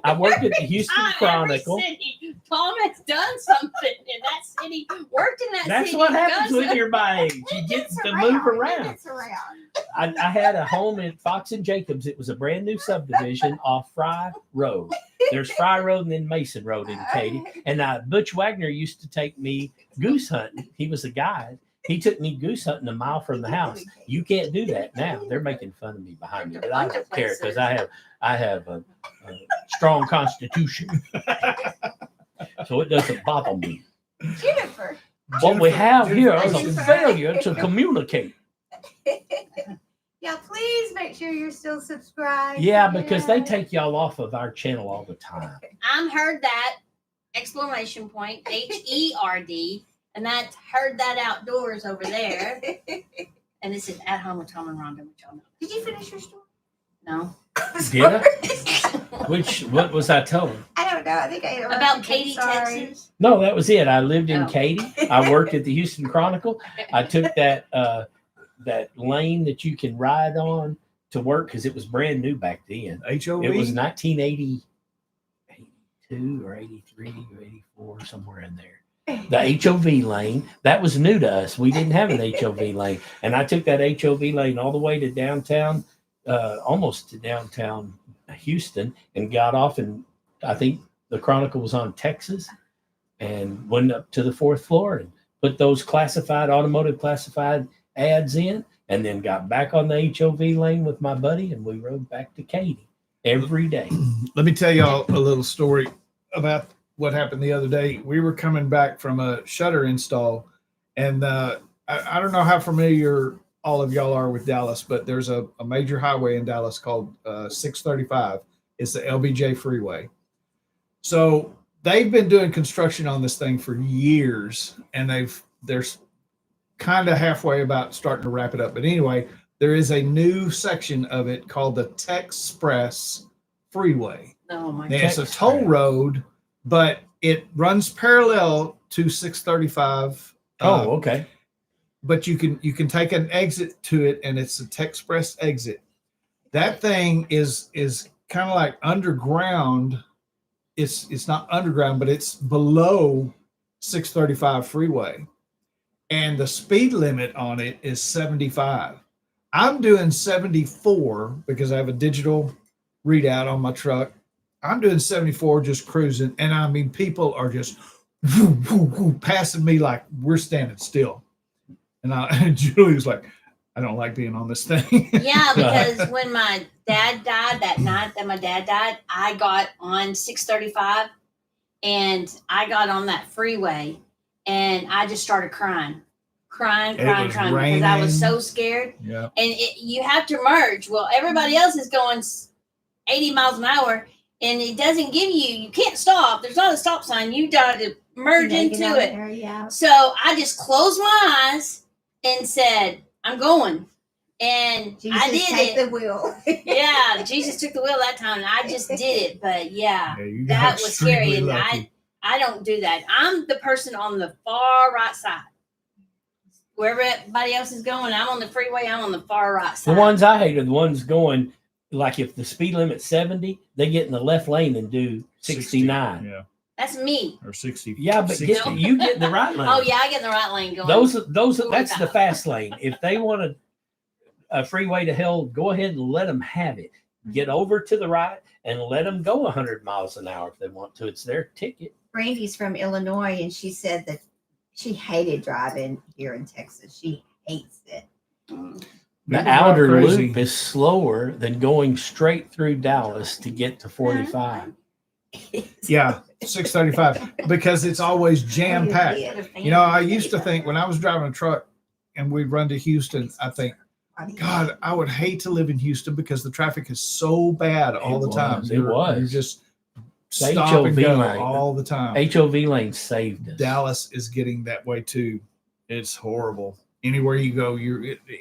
every time, the Houston every Chronicle. city, Tom has done something in that city, worked in that That's city. what happens does when you're my age. You get Gets to around, move it around. gets around. I had a home in Fox and Jacobs. It was a brand new subdivision off Fry Road. There's Fry Road and then Mason Road in Katy. And Butch Wagner used to take me goose hunting. He was a guide. He took me goose hunting a mile from the house. You can't do that now. They're making fun of me behind me, but I don't care because I have a strong constitution, so it doesn't bother me. Jennifer. What we have here is a Jennifer. failure to communicate. Yeah, please make sure you're still subscribed. Yeah, because they take y'all off of our channel all the time. I'm heard that exclamation point HERD, and that's heard that outdoors over there. And this is at home with Tom and Rhonda, which y'all know. Did you finish your story? No. Did I? What was I telling? I don't know. I think I About Katy, Sorry. Texas. No, that was it. I lived in Oh. Katy. I worked at the Houston Chronicle. I took that lane that you can ride on to work because it was brand new back then. HOV. It was 1982 or 83 or 84, somewhere in there. The HOV lane, that was new to us. We didn't have an HOV lane. And I took that HOV lane all the way to downtown, almost to downtown Houston, and got off. And I think the Chronicle was on Texas, and went up to the 4th floor and put those automotive classified ads in, and then got back on the HOV lane with my buddy, and we rode back to Katy every day. Let me tell y'all a little story about what happened the other day. We were coming back from a shutter install, and I don't know how familiar all of y'all are with Dallas, but there's a major highway in Dallas called 635. It's the LBJ freeway. So they've been doing construction on this thing for years, and they're kind of halfway about starting to wrap it up. But anyway, there is a new section of it called the Texpress Freeway. Oh my And God. it's a toll road, but it runs parallel to 635. Oh, okay. But you can take an exit to it, and it's a Texpress exit. That thing is kind of like underground. It's not underground, but it's below 635 freeway. And the speed limit on it is 75. I'm doing 74 because I have a digital readout on my truck. I'm doing 74 just cruising. And I mean, people are just whoo, whoo, whoo, passing me like we're standing still. And Julie was like, I don't like being on this thing. Yeah, because when my dad died, that night that my dad died, I got on 635 and I got on that freeway and I just started crying It was because I was raining. so scared. Yeah. And you have to merge. Well, everybody else is going 80 miles an hour and it doesn't give you can't stop. There's not a stop sign. You got to merge into it. There, yeah. So I just closed my eyes and said, I'm going. And Jesus, I did take it. the wheel. Yeah, Jesus took the wheel that time, and I just did it. But yeah, You that got was scary, extremely and lucky. I don't do that. I'm the person on the far right side. Wherever everybody else is going, I'm on the freeway. I'm on the far right The side. ones I hate are the ones going, like if the speed limit's 70, they get in the left lane and do 69. Yeah. That's me. Or 60. Yeah, but 60. you get in the right lane. Oh yeah, I get in the right lane going. Those Ooh, that's the that- fast lane. If they want a freeway to hell, go ahead and let them have it. get over to the right and let them go 100 miles an hour if they want to. It's their ticket. Brandy's from Illinois, and she said that she hated driving here in Texas. She hates it. The People outer drive crazy. loop is slower than going straight through Dallas to get to 45. Yeah, 635 because it's always jam packed. You know, I used to think when I was driving a truck and we'd run to Houston, I think, God, I would hate to live in Houston because the traffic is so bad all the time. It was. You're just The stop and HOV go lane. all the time. HOV lane saved us. Dallas is getting that way too. It's horrible. Anywhere you go,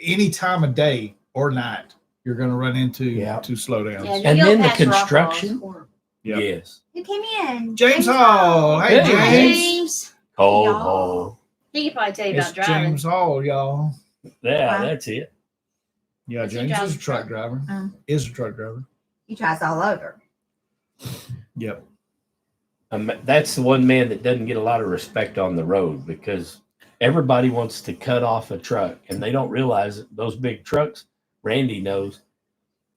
any time of day or night, you're going to run into two slowdowns. Yeah, And New then the York has rock construction. walls. Yep. Yes. Who came in? James Hall. Hey, Hey, James. James. Cold Y'all. hole. He could probably tell you It's about driving. James Hall, y'all. Yeah, Wow. that's it. Yeah, Does he James drive is a a truck truck? driver. Oh. Is a truck driver. He drives all over. Yep. That's the one man that doesn't get a lot of respect on the road because everybody wants to cut off a truck and they don't realize that those big trucks, Randy knows,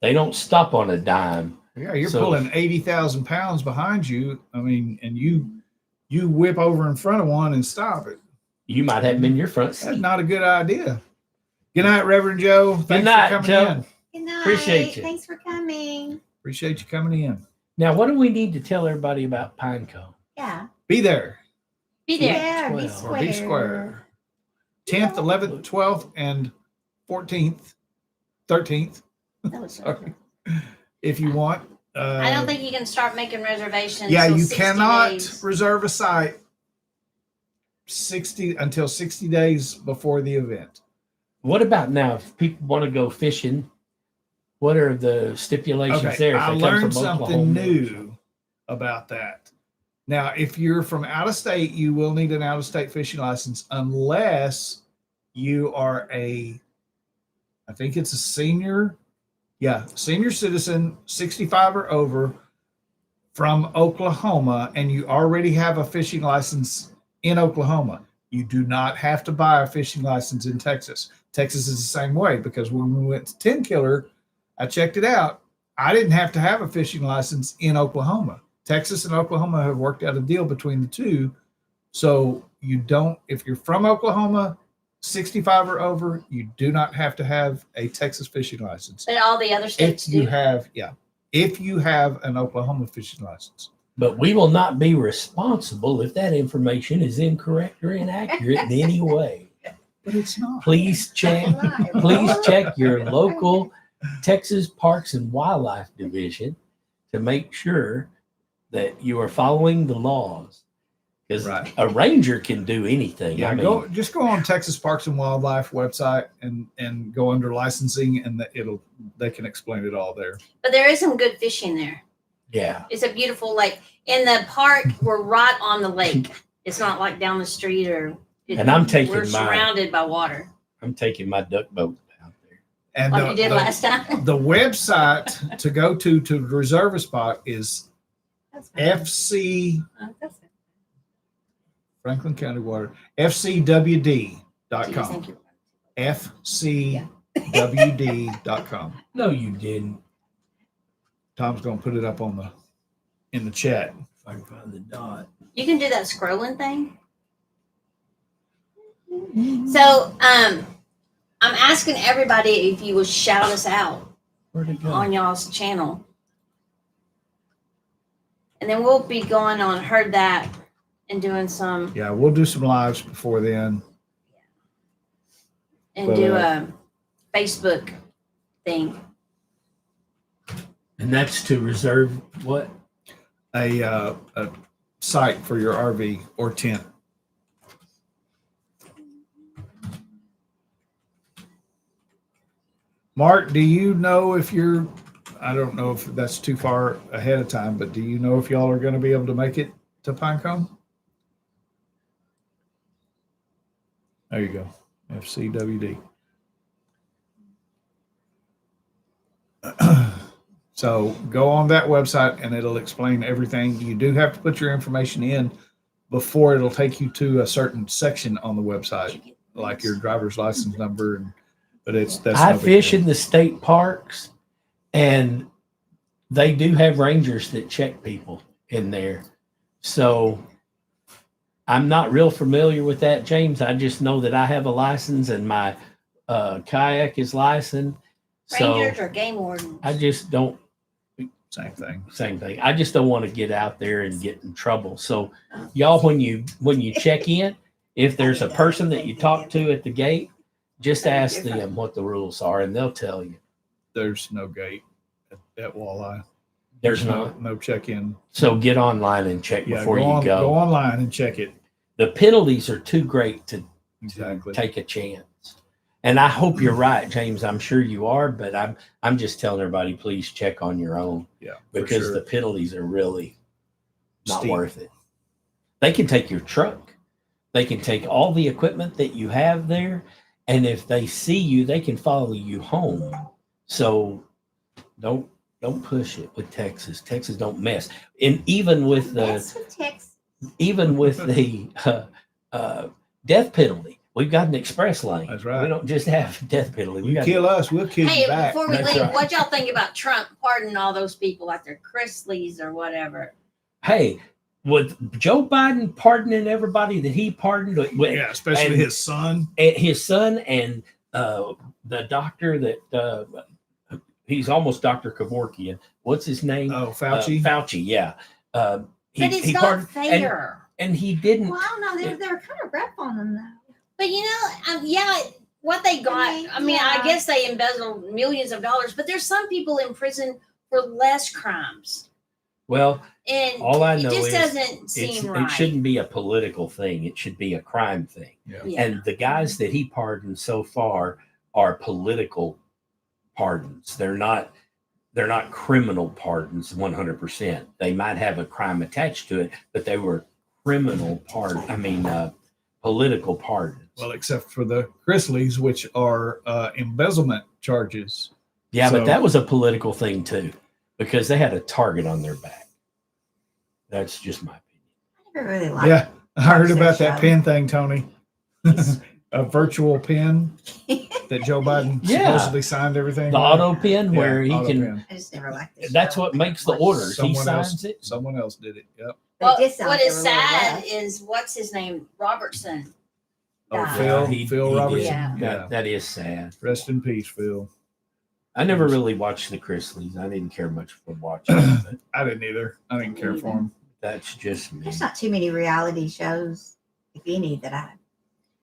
they don't stop on a dime. Yeah, you're So- pulling 80,000 pounds behind you. I mean, and you whip over in front of one and stop it. You might have them in your front That's seat. not a good idea. Good night, Reverend Joe. Thanks night, for coming Joe. in. Good night. Appreciate you. Thanks for coming. Appreciate you coming in. Now, what do we need to tell everybody about Pinecone? Yeah. Be there. Be there. Yeah, be Well, square. Or be square. 10th, 11th, 12th, and 14th, 13th, That was so sorry, if you want. I don't think you can start making reservations. Yeah, till you 60 cannot days. reserve a site 60 days before the event. What about now? If people want to go fishing, what are the stipulations Okay, there? If I they come learned from something Oklahoma or new something? about that. Now, if you're from out of state, you will need an out of state fishing license unless you are I think it's a senior citizen, 65 or over from Oklahoma, and you already have a fishing license in Oklahoma. You do not have to buy a fishing license in Texas. Texas is the same way because when we went to 10 Killer, I checked it out. I didn't have to have a fishing license in Oklahoma. Texas and Oklahoma have worked out a deal between the two. So you don't, if you're from Oklahoma, 65 or over, you do not have to have a Texas fishing license. But all the other states If you do. have an Oklahoma fishing license. But we will not be responsible if that information is incorrect or inaccurate in any way. But it's not. Please check. Please check your local Texas Parks and Wildlife Division to make sure that you are following the laws. Because Right. a ranger can do anything. Yeah, I mean, just go on Texas Parks and Wildlife website and go under licensing, and they can explain it all there. But there is some good fishing there. yeah. It's a beautiful lake. In the park, we're right on the lake. It's not like down the street or. And I'm taking We're mine. surrounded by water, I'm taking my duck boat out there. And like you did last time. the website to go to reserve a spot is FC Franklin County Water, FCWD.com. Thank you. FCWD.com. No, you didn't. Tom's gonna put it up in the chat. If I can find the dot. You can do that scrolling thing. So, I'm asking everybody if you will shout us out Where'd it go? on y'all's channel. And then we'll be going on Heard That and doing some Yeah, we'll do some lives before then. and do a Facebook thing. And that's to reserve what? A site for your RV or tent. Mark, do you know if I don't know if that's too far ahead of time, but do you know if y'all are going to be able to make it to Pinecone? There you go. FCWD. So go on that website and it'll explain everything. You do have to put your information in before it'll take you to a certain section on the website, like your driver's license number. But that's I no big fish deal. in the state parks, and they do have rangers that check people in there. So I'm not real familiar with that, James. I just know that I have a license and my kayak is licensed. Rangers So or game wardens? I just don't. Same thing. Same thing. I just don't want to get out there and get in trouble. So, y'all, when you check in, if there's a person that you talk to at the gate, just ask them what the rules are, and they'll tell you. There's no gate at Walleye. There's not. No check-in. So get online and check before you go. Go online and check it. The penalties are too great to Exactly. take a chance. And I hope you're right, James. I'm sure you are, but I'm just telling everybody, please check on your own. Yeah, because sure. the penalties are really not Steep. worth it. They can take your truck. They can take all the equipment that you have there. And if they see you, they can follow you home. So don't push it with Texas. Texas don't mess. And even with That's with Texas. the death penalty, we've got an express lane. That's right. We don't just have death penalty. We You got kill us, we'll kill Hey, you back. before we That's leave, right. what y'all think about Trump pardoning all those people like they're Chrisleys or whatever? Hey, with Joe Biden pardoning everybody that he pardoned, Yeah, especially and- his son. his son and the doctor that he's almost Dr. Kevorkian. What's his name? Oh, Fauci. Fauci, yeah. But it's not pardoned- fair. And he didn't. Well, I don't know. They were kind of rough on them, though. But you know, yeah, what they got. I mean, I Yeah. guess they embezzled millions of dollars, but there's some people in prison for less crimes, Well, and all I know it just is doesn't it's, seem right. it shouldn't be a political thing. It should be a crime thing. Yeah. Yeah. And the guys that he pardoned so far are political pardons. They're not criminal pardons 100%. They might have a crime attached to it, but they were political pardons. Well, except for the Chrisleys, which are embezzlement charges. Yeah, so- but that was a political thing too, because they had a target on their back. That's just my opinion. I never really liked Yeah, I heard about that show. pen thing, Tony. A virtual pen that Joe Biden Yeah. supposedly signed everything. The with. auto pen Yeah, where he auto can. pen. I just never liked it. That's what makes the orders. He Someone signs else, it. someone else did it. Yep. What is they were sad rough. is what's his name, Robertson. Oh, died. Phil, he Phil did. Robertson. Yeah. Yeah. That is sad. Rest in peace, Phil. I never really watched the Chrisleys. I didn't care much for watching it, but I didn't either. I didn't care for him. that's just me. There's not too many reality shows, if any, that I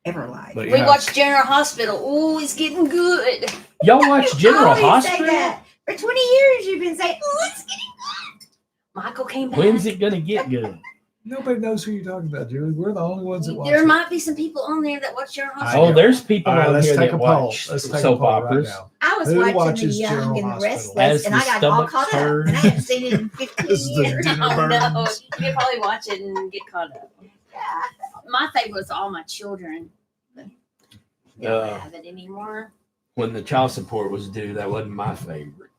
ever liked. But We yeah, watched General Hospital. Oh, it's getting good. Y'all watch General I always say Hospital? that. For 20 years, you've been saying, "Oh, it's getting Michael came back. When's it gonna get good? nobody knows who you're talking about, Julie. We're the only ones that watch There it. might be some people on there that watch General I Hospital. Oh, there's people All right, on let's here take that a poll. watch Let's take a soap poll right operas. now. I was Who watching The watches Young General and the Hospital? Restless, As and the I got all stomach caught up. turns. And I haven't seen it in 15 As the years. dinner Oh no, burns. you could probably watch it and get caught up. My favorite was All My Children. But they don't Uh, have it anymore. When the child support was due, that wasn't my favorite.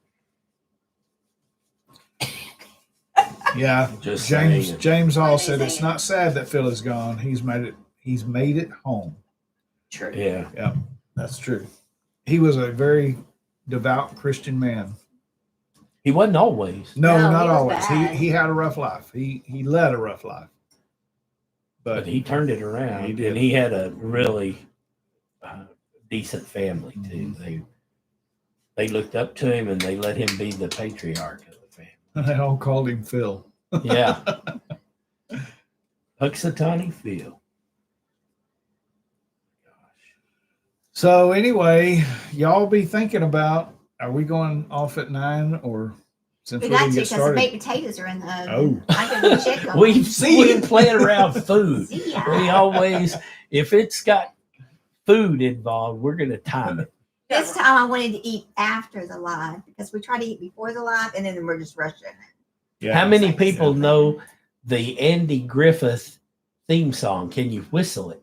Yeah, Just James saying. James Hall What said is it's it? not sad that Phil is gone. He's made it home. True. Yeah. That's true. He was a very devout Christian man. He wasn't always. No, No, not he was always. bad. He had a rough life. He led a rough life. But he turned it around. He did. And he had a really decent family too. They looked up to him and they let him be the patriarch of the family. they all called him Phil. Yeah. Puxatawny Phil. So anyway, y'all be thinking about, are we going off at 9 or since We we're got going to to because get the started? baked potatoes are in the oven. Oh. I can go check on We them. see playing around food. See ya. We always, if it's got food involved, we're going to time it. This time I wanted to eat after the live because we try to eat before the live and then we're just rushing. Yeah. How many Same people stuff. know the Andy Griffith theme song? Can you whistle it?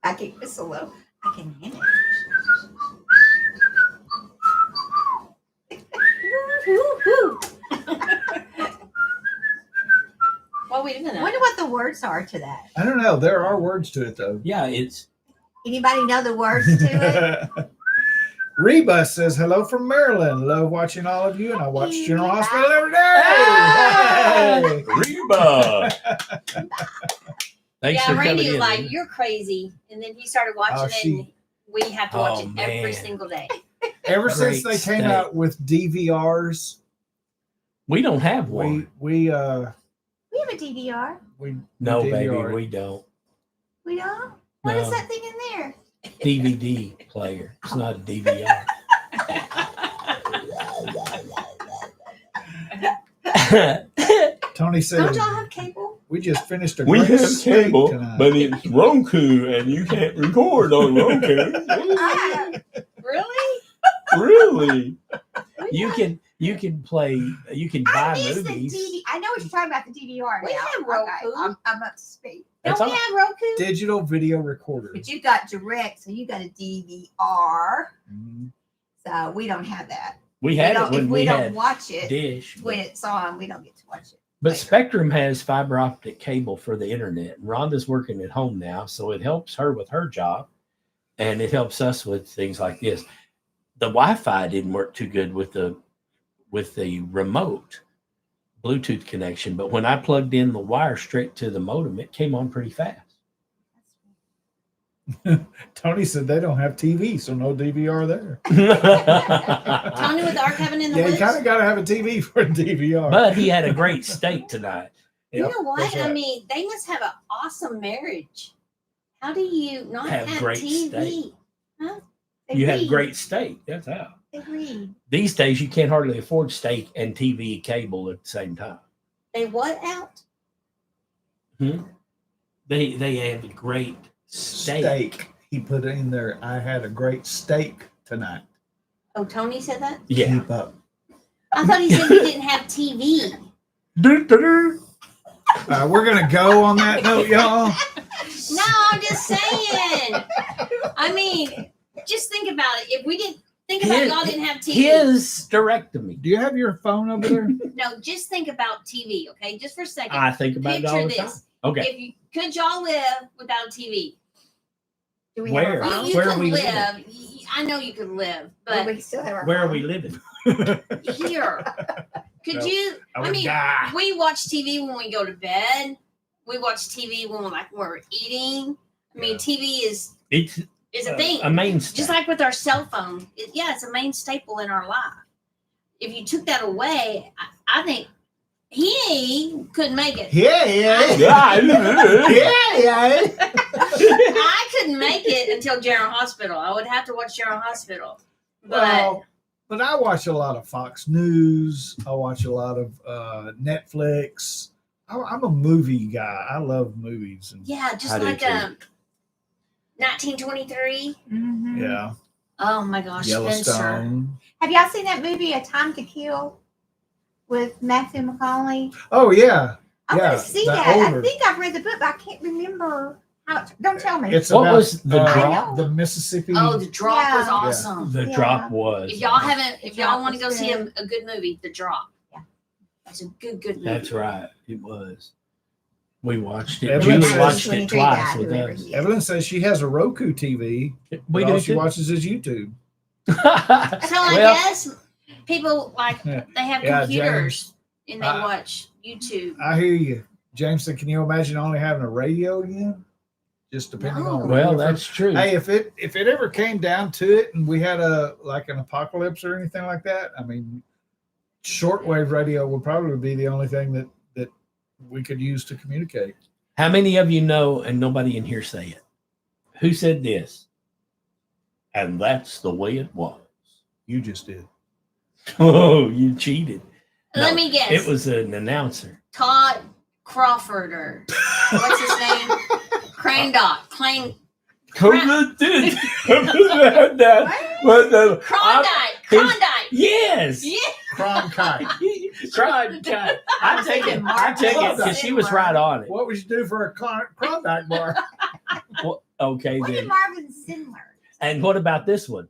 I can whistle though. I can hit it. Why are we doing I that? wonder what the words are to that. I don't know. There are words to it though. Yeah, it's Anybody know the words to it? Reba says, hello from Maryland. Love watching all of you, and I watch General Hospital every day. Reba. Thanks Yeah, for coming Randy was in. like, Reba. "You're crazy," and then he started watching it, and we have to watch Oh, it every man. single day. Ever since Great they came state. out with DVRs, We don't have one. we We have a DVR. No, DVR. baby, we don't. We don't. What is No. that thing in there? DVD player. It's not a DVR. Tony said Don't y'all have cable? we just finished a We great have steak cable, tonight. but it's Roku, and you can't record on Roku. Really? Really? You can play. You can buy I miss the movies. DVR. I know what you're talking about, the DVR. We now. have Okay, Roku. I'm up to speed. That's Don't we all. have Roku? Digital video recorder. But you got direct, so you got a DVR. Mhm. So we don't have that. We had it If when we we don't had watch it Dish. when it's on, we don't get to watch it. But later. Spectrum has fiber optic cable for the internet. And Rhonda's working at home now, so it helps her with her job, and it helps us with things like this. The Wi-Fi didn't work too good with the remote Bluetooth connection, but when I plugged in the wire straight to the modem, it came on pretty fast. Tony said they don't have TV, so no DVR there. Tony with our cabin in the Yeah, you woods. kind of got to have a TV for a DVR. But he had a great steak tonight. You Yep, know what? that's I right. mean, they must have an awesome marriage. How do you not Have have great TV? steak. They You have read. great steak. That's how. They read. These days, you can't hardly afford steak and TV cable at the same time. They what out? They have a great steak. Steak. He put in there, I had a great steak tonight. Oh, Tony said that? Yeah. Keep up. I thought he said he didn't have TV. We're going to go on that note, y'all. No, I'm just saying. I mean, just think about it. If we didn't think about y'all didn't have TV. His directomy. Do you have your phone over there? No, just think about TV, okay? Just for a second. I think about it all Picture the time. this. Okay. If you could y'all live without a TV? Do we Where? have our phone? You Where could are we live. living? I know you could live, But but we still have our Where are phone. we living? here. Could No, you I I would mean die. we watch TV when we go to bed. We watch TV when we're eating. I mean, Yeah. TV is It's a thing. a mainstay. Just like with our cell phone. It's a main staple in our life. If you took that away, I think he couldn't make it. Yeah. I couldn't make it until General Hospital. I would have to watch General Hospital. But Well, but I watch a lot of Fox News. I watch a lot of Netflix. I'm a movie guy. I love movies. And, yeah, just I do like too. 1923. Mhm. yeah. Oh my gosh, Spencer. Yellowstone. Have y'all seen that movie, A Time to Kill, with Matthew McConaughey? Oh yeah. I Yeah, want to see the that. older- I think I've read the book, but I can't remember how. Don't tell me. It's What about was the drop? drop? The Mississippi. Oh, The Drop was Yeah. awesome. The Yeah. drop was. If y'all haven't, if The y'all Drop want to go was see good. a good movie, The Drop. Yeah. That's a good movie. That's right. It was. We watched it. Evelyn Julie says- watched it 23 twice guy, with whoever us. he is. Evelyn says she has a Roku TV. We But do all she too. watches is YouTube. So I Well- guess people like they have Yeah, computers and they Uh, watch YouTube. I hear you. James said, "Can you imagine only having a radio again? Just depending No. on Well, radio that's true. Hey, if it ever came down to it, and we had an apocalypse or anything like that, I mean, shortwave radio would probably be the only thing that we could use to communicate. How many of you know, and nobody in here say it, who said this? And that's the way it was. You just did. Oh, you cheated. Let No, me guess. It was an announcer. Todd Crawford or what's his name? Crane Dot. Crane Klondike. Klondike. Yes. Yeah. Cronkite. Klondike. I take it because she was right on it. What would you do for a Klondike bar? Well, okay, What did then. Marvin Sindler? And what about this one?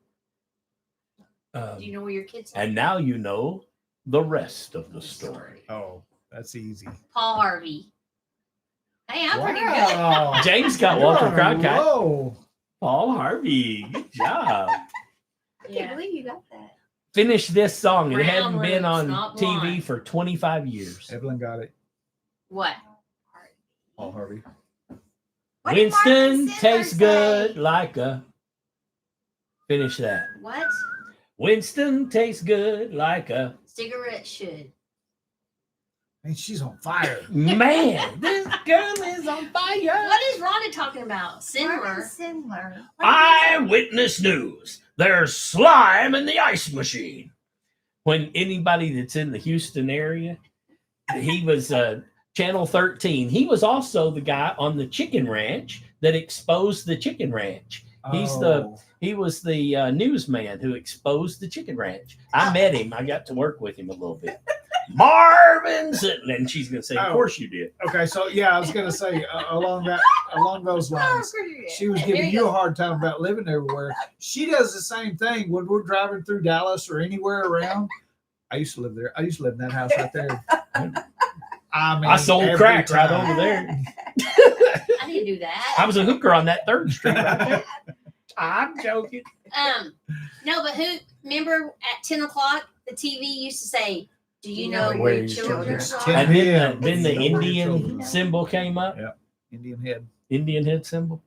Do you know where your kids are? And now you know the rest of the story. Oh, that's easy. Paul Harvey. Hey, I'm pretty good. Wow. James got You're Walter on a Cronkite. roll. Paul Harvey. Good job. I Yeah. can't believe you got that. Finish this song. It Brown hadn't been roots, on not TV blonde. for 25 years. Evelyn got it. What? Paul Harvey. What did Marvin Winston Sindler tastes say? good like a. Finish that. What? Winston tastes good like a. Cigarette should. Man, she's on fire. Man, this girl is on fire. What is Rhonda talking about? Marvin Sindler. Sindler. Eyewitness news. There's slime in the ice machine. When anybody that's in the Houston area, he was Channel 13. He was also the guy on the chicken ranch that exposed the chicken ranch. He was the newsman who exposed the chicken ranch. I met him. I got to work with him a little bit. Marvin Sindler. And she's going to say, of course you did. Okay, so yeah, I was gonna say along those lines. She was Here giving you you go. a hard time about living everywhere. She does the same thing when we're driving through Dallas or anywhere around. I used to live there. I used to live in that house right there. I mean, I sold every crack right time. over there. I didn't do that. I was a hooker on that 3rd Street right there. I'm joking. No, but who remember at 10 o'clock the TV used to say, "Do you know where where your your children children are?" are?" And then, Yeah. the Yeah. Indian symbol came up. Yeah. Indian head. Indian head symbol.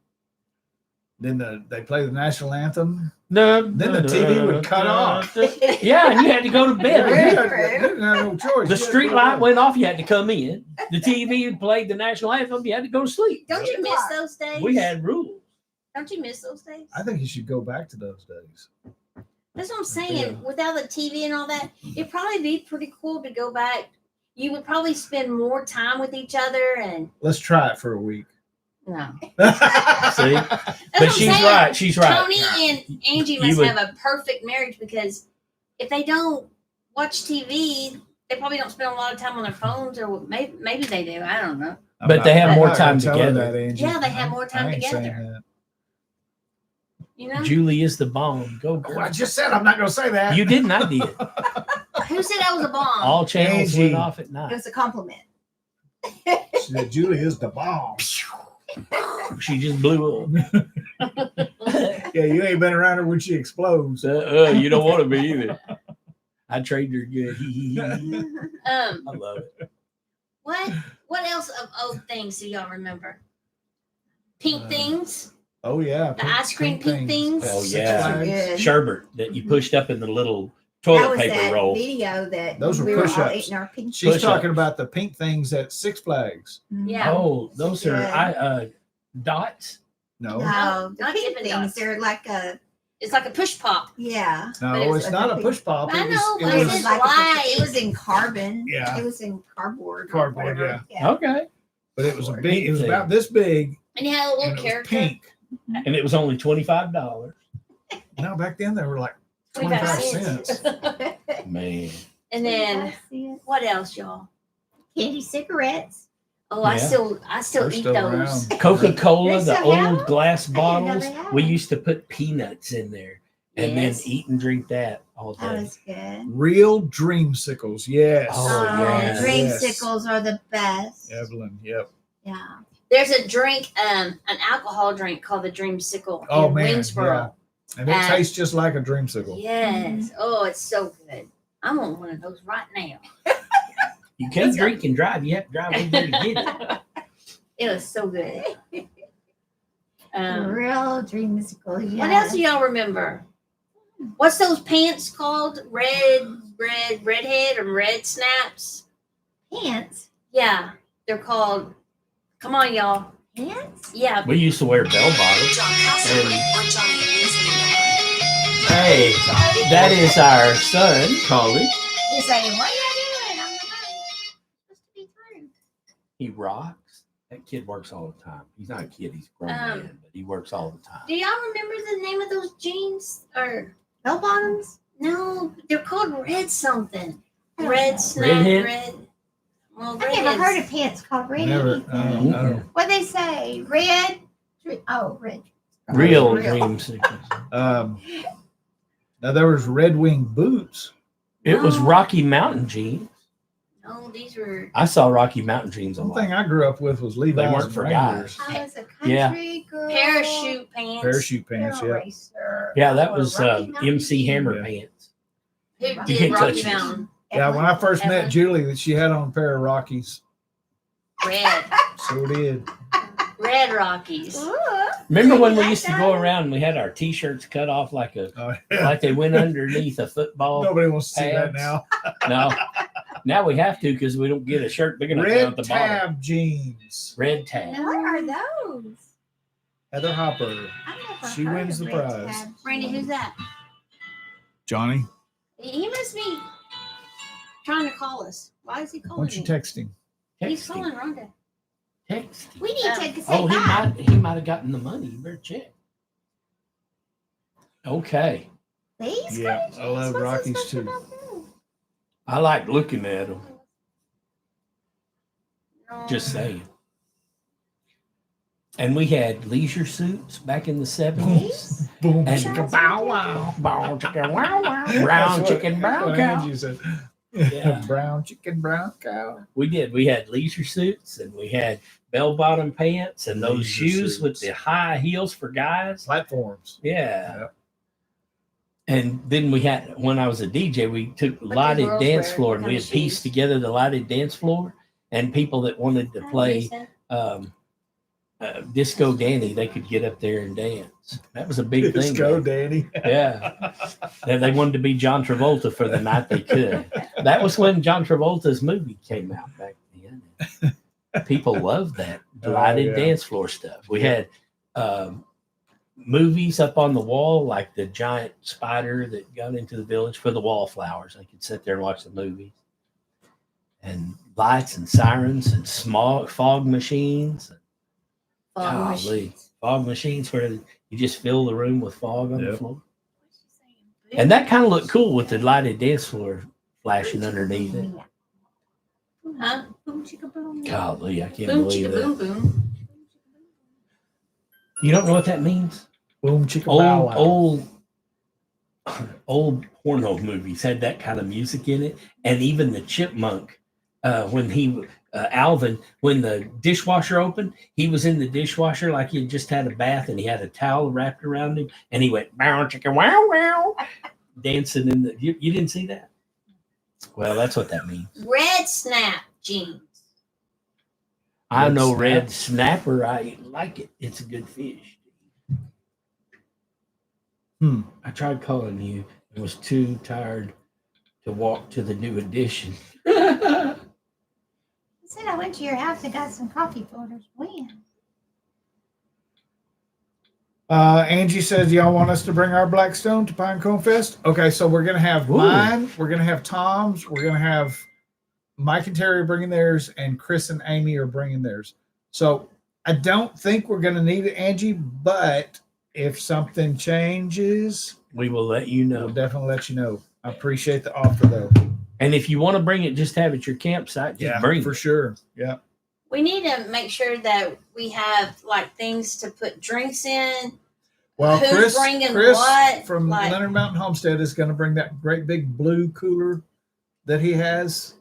Then they play the national anthem. No. Then the TV would cut off. Yeah, and you had to go to bed. You again. didn't have no choice. The You had to street go light to bed. went off. You had to come in. The TV played the national anthem. You had to go to sleep. Don't you miss those days? We had rules. Don't you miss those days? I think you should go back to those days. That's what I'm saying. Yeah. Without the TV and all that, it'd probably be pretty cool to go back. You would probably spend more time with each other and Let's try it for a week. no. See? That's what But I'm she's saying. right. She's right. Tony and Angie You must would- have a perfect marriage because if they don't watch TV, they probably don't spend a lot of time on their phones, or maybe they do. I don't know. But they have I'm more not gonna time tell her together. That, Angie. Yeah, they have more time I ain't saying together. You know, Julie is the bomb. Go, that. Oh, girl. I just said I'm not going to say that. You didn't. I did. who said I was a bomb? All channels Angie. went off at It night. was a compliment. She said Julie is the bomb. She just blew up. Yeah, you ain't been around her when she explodes. You don't want to be either. I traded her good. I love it. What else of old things do y'all remember? Pink things, Oh yeah, the ice cream pink things. Oh, Six yeah. Flags. Good. Sherbet that you pushed up in the little That toilet was paper that roll. video that Those were we were all push-ups. eating our pink. She's Push-ups. talking about the pink things at Six Flags. Yeah. Oh, those are Yeah. dots. No, No, the not pink Dippin' things. Dots. They're like a It's like a push pop. yeah. no, But it was it's like not a a pink- push pop. I It was, know, it but It it's was was like- like it was in carbon. Yeah. It was in cardboard. or Cardboard, whatever. Okay. but it was a big. It was about this big. And you had a little And it was character. pink. And it was only $25. No, back then they were like 25 25 cents. Man. And then Yes. what else, y'all? Candy cigarettes. Oh, I Yeah. still They're eat still those. around. Coca-Cola, They the still have old them? glass I didn't know bottles. they had We them. used to put peanuts in there and Yes. then eat and drink that all That day. was good. Real dreamsicles. Yes. Oh, yeah. Dreamsicles are the best. Evelyn. Yep. Yeah. There's a drink, an alcohol drink called the Dreamsicle Oh, in man, Winsboro. And it And- tastes just like a dreamsicle. Yes. Oh, it's so good. I'm on one of those right now. You can't drink and drive. You have to drive over there to get it. It was so good. Real dreamsicle. Yeah. What else do y'all remember? What's those pants called? Redhead or red snaps? Pants. Yeah, they're called. Come on, y'all. Pants. Yeah, We used to wear bell bottoms. John Castle or Johnny News Hey, that is our son, Colin. He's saying, "What are you doing on the phone? Supposed to be through." He rocks. That kid works all the time. He's not a kid. He's a grown man, but he works all the time. do y'all remember the name of those jeans? Or Bell bottoms. no, they're called red something. I don't Red know. snap, Redhead? red. Well, I never heard of pants called red. Never. anything. I don't. What they say? Red. Oh, red. Real Real. dreamsicles. Now there was Red Wing boots. It was Rocky Mountain jeans. No, these were. I saw Rocky Mountain jeans a One lot. thing I grew up with was Levi's. weren't and for Wranglers. guys. I was a country Yeah. girl. Parachute pants. Parachute You're pants. a Yeah. racer. Yeah, that Or was Rocky Mountain. MC Hammer Yeah. Pants. Who You did can't Rocky touch this. Mountain? Yeah, when I first met Evelyn? Julie, that she had on a pair of Rockies. Red. So did. Red Rockies. Ooh. Remember when You we like used to that? go around and we had our T-shirts cut off like Yeah. like they went underneath a football? Nobody wants to see that pads. now. No. Now we have to because we don't get a shirt big enough down Red at the bottom. tab jeans. Red tab. What are those? Heather Hopper. I've never She heard wins of the red prize. tabs. Brandy, who's that? Johnny, He must be trying to call us. Why is he why calling don't you me? text him? He's Texting. calling Rhonda. Texting. We need to say Oh, hi. he might have gotten the money. You better check. Okay. These Yeah, kind of I love jeans? What's so Rockies special too. about them? I like looking at them. No. Just saying. And we had leisure suits back in the 70s. Boom, And- chicka, bow, wow. Brown chicken, wow, wow. That's Brown what- chicken, that's brown what cow. Angie said. Yeah. Brown chicken, brown cow. We did. We had leisure suits and we had bell-bottom pants and those Leisure shoes with suits. the high heels for guys. Platforms. Yeah. Yep. And then we had, when I was a DJ, we took do lighted girls dance wear? floor What and kind we of had pieced shoes? together the lighted dance floor, and people that wanted to play Disco Danny, they could get up there and dance. That was a big Let's thing. go, man. Danny. Yeah. And they wanted to be John Travolta for the night they could. That was when John Travolta's movie came out back then. People loved that Oh, lighted yeah. dance floor stuff. We Yeah. had movies up on the wall, like the giant spider that got into the village for the wallflowers. I could sit there and watch the movies. And lights and sirens and small fog machines. Fog Golly. machines. Fog machines where you just fill the room with fog on the Yep. floor. And that kind of looked cool with the lighted dance floor flashing underneath it. Huh? Boom, chicka, boom. Golly, I can't Boom believe chicka that. boom boom. You don't know what that means? Boom, chicka, bow, Old, wow. old porno movies had that kind of music in it, and even the chipmunk, when Alvin, when the dishwasher opened, he was in the dishwasher like he had just had a bath, and he had a towel wrapped around him, and he went bow chicken wow wow, dancing in the. You didn't see that? Well, that's what that means. Red snap jeans. I Red know snap. red snapper. I like it. It's a good fish. I tried calling you and was too tired to walk to the new edition. I said I went to your house and got some coffee filters. When? Angie says, y'all want us to bring our Blackstone to Pinecone Fest? Okay, so we're going to have Ooh. mine. We're going to have Tom's. We're going to have Mike and Terry bringing theirs, and Chris and Amy are bringing theirs. So I don't think we're going to need it, Angie, but if something changes, We will let you we'll know. definitely let you know. I appreciate the offer, though. And if you want to bring it, just have it at your campsite. Just bring for it. sure. Yeah. We need to make sure that we have like things to put drinks in. Well, Who's bringing Chris what? from Like- Leonard Mountain Homestead is going to bring that great big blue cooler that he has.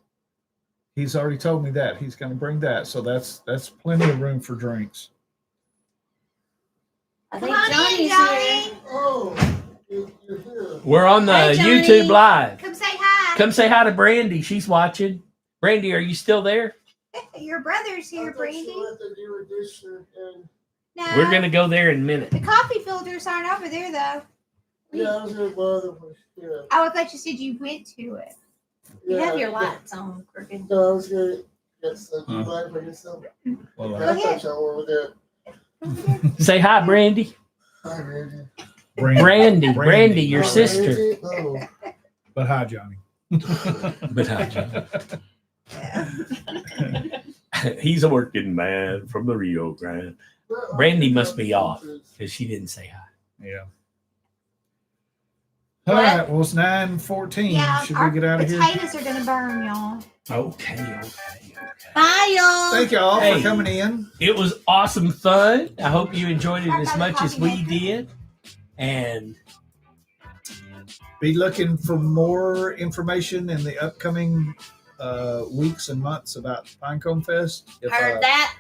He's already told me that he's going to bring that, so that's plenty of room for drinks. I Come think on in, Johnny's Johnny. here. Oh, you're here. We're on the Hi, Johnny. YouTube live. Come say hi. Come say hi to Brandy. She's watching. Brandy, are you still there? Your brother's here, I thought Brandy. you went to do addition and No, We're going to go there in a minute. the coffee filters aren't over there, though. yeah, I was in mother was yeah. I thought you said you went to it. You Yeah, have your but- lights on, crooked. No, I was gonna get some Huh. light for yourself. Well, I thought y'all were with that. Say hi, Brandy. Hi, Randy. Brandy, Brandy. your Oh, sister. Randy? Oh, but hi, Johnny. But hi, John. He's a working man from the Rio Grande well, Brandy I must be think off. it's- because she didn't say hi. Yeah. All What? right. Well, it's 9:14. Yeah, Should our we get out of here? potatoes are gonna burn, y'all. Okay. Bye, y'all. Thank y'all Hey. for coming in. It was awesome fun. I hope you enjoyed it as much as we did. And Be looking for more information in the upcoming weeks and months about Pinecone Fest. If, Heard that?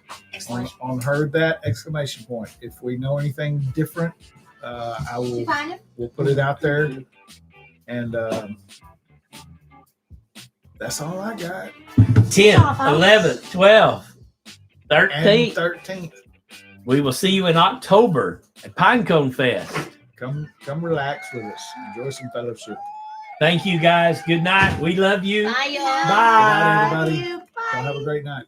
on Heard That! Exclamation point. If we know anything different, I Did you will. find him? We'll put it out there, and that's all I got. 10th, 11th, 12th, And 13th. 13th. We will see you in October at Pinecone Fest. Come relax with us. Enjoy some fellowship. Thank you guys. Good night. We love you. Bye, y'all. Bye. Good night, everybody. Love you. Bye. Y'all have a great night.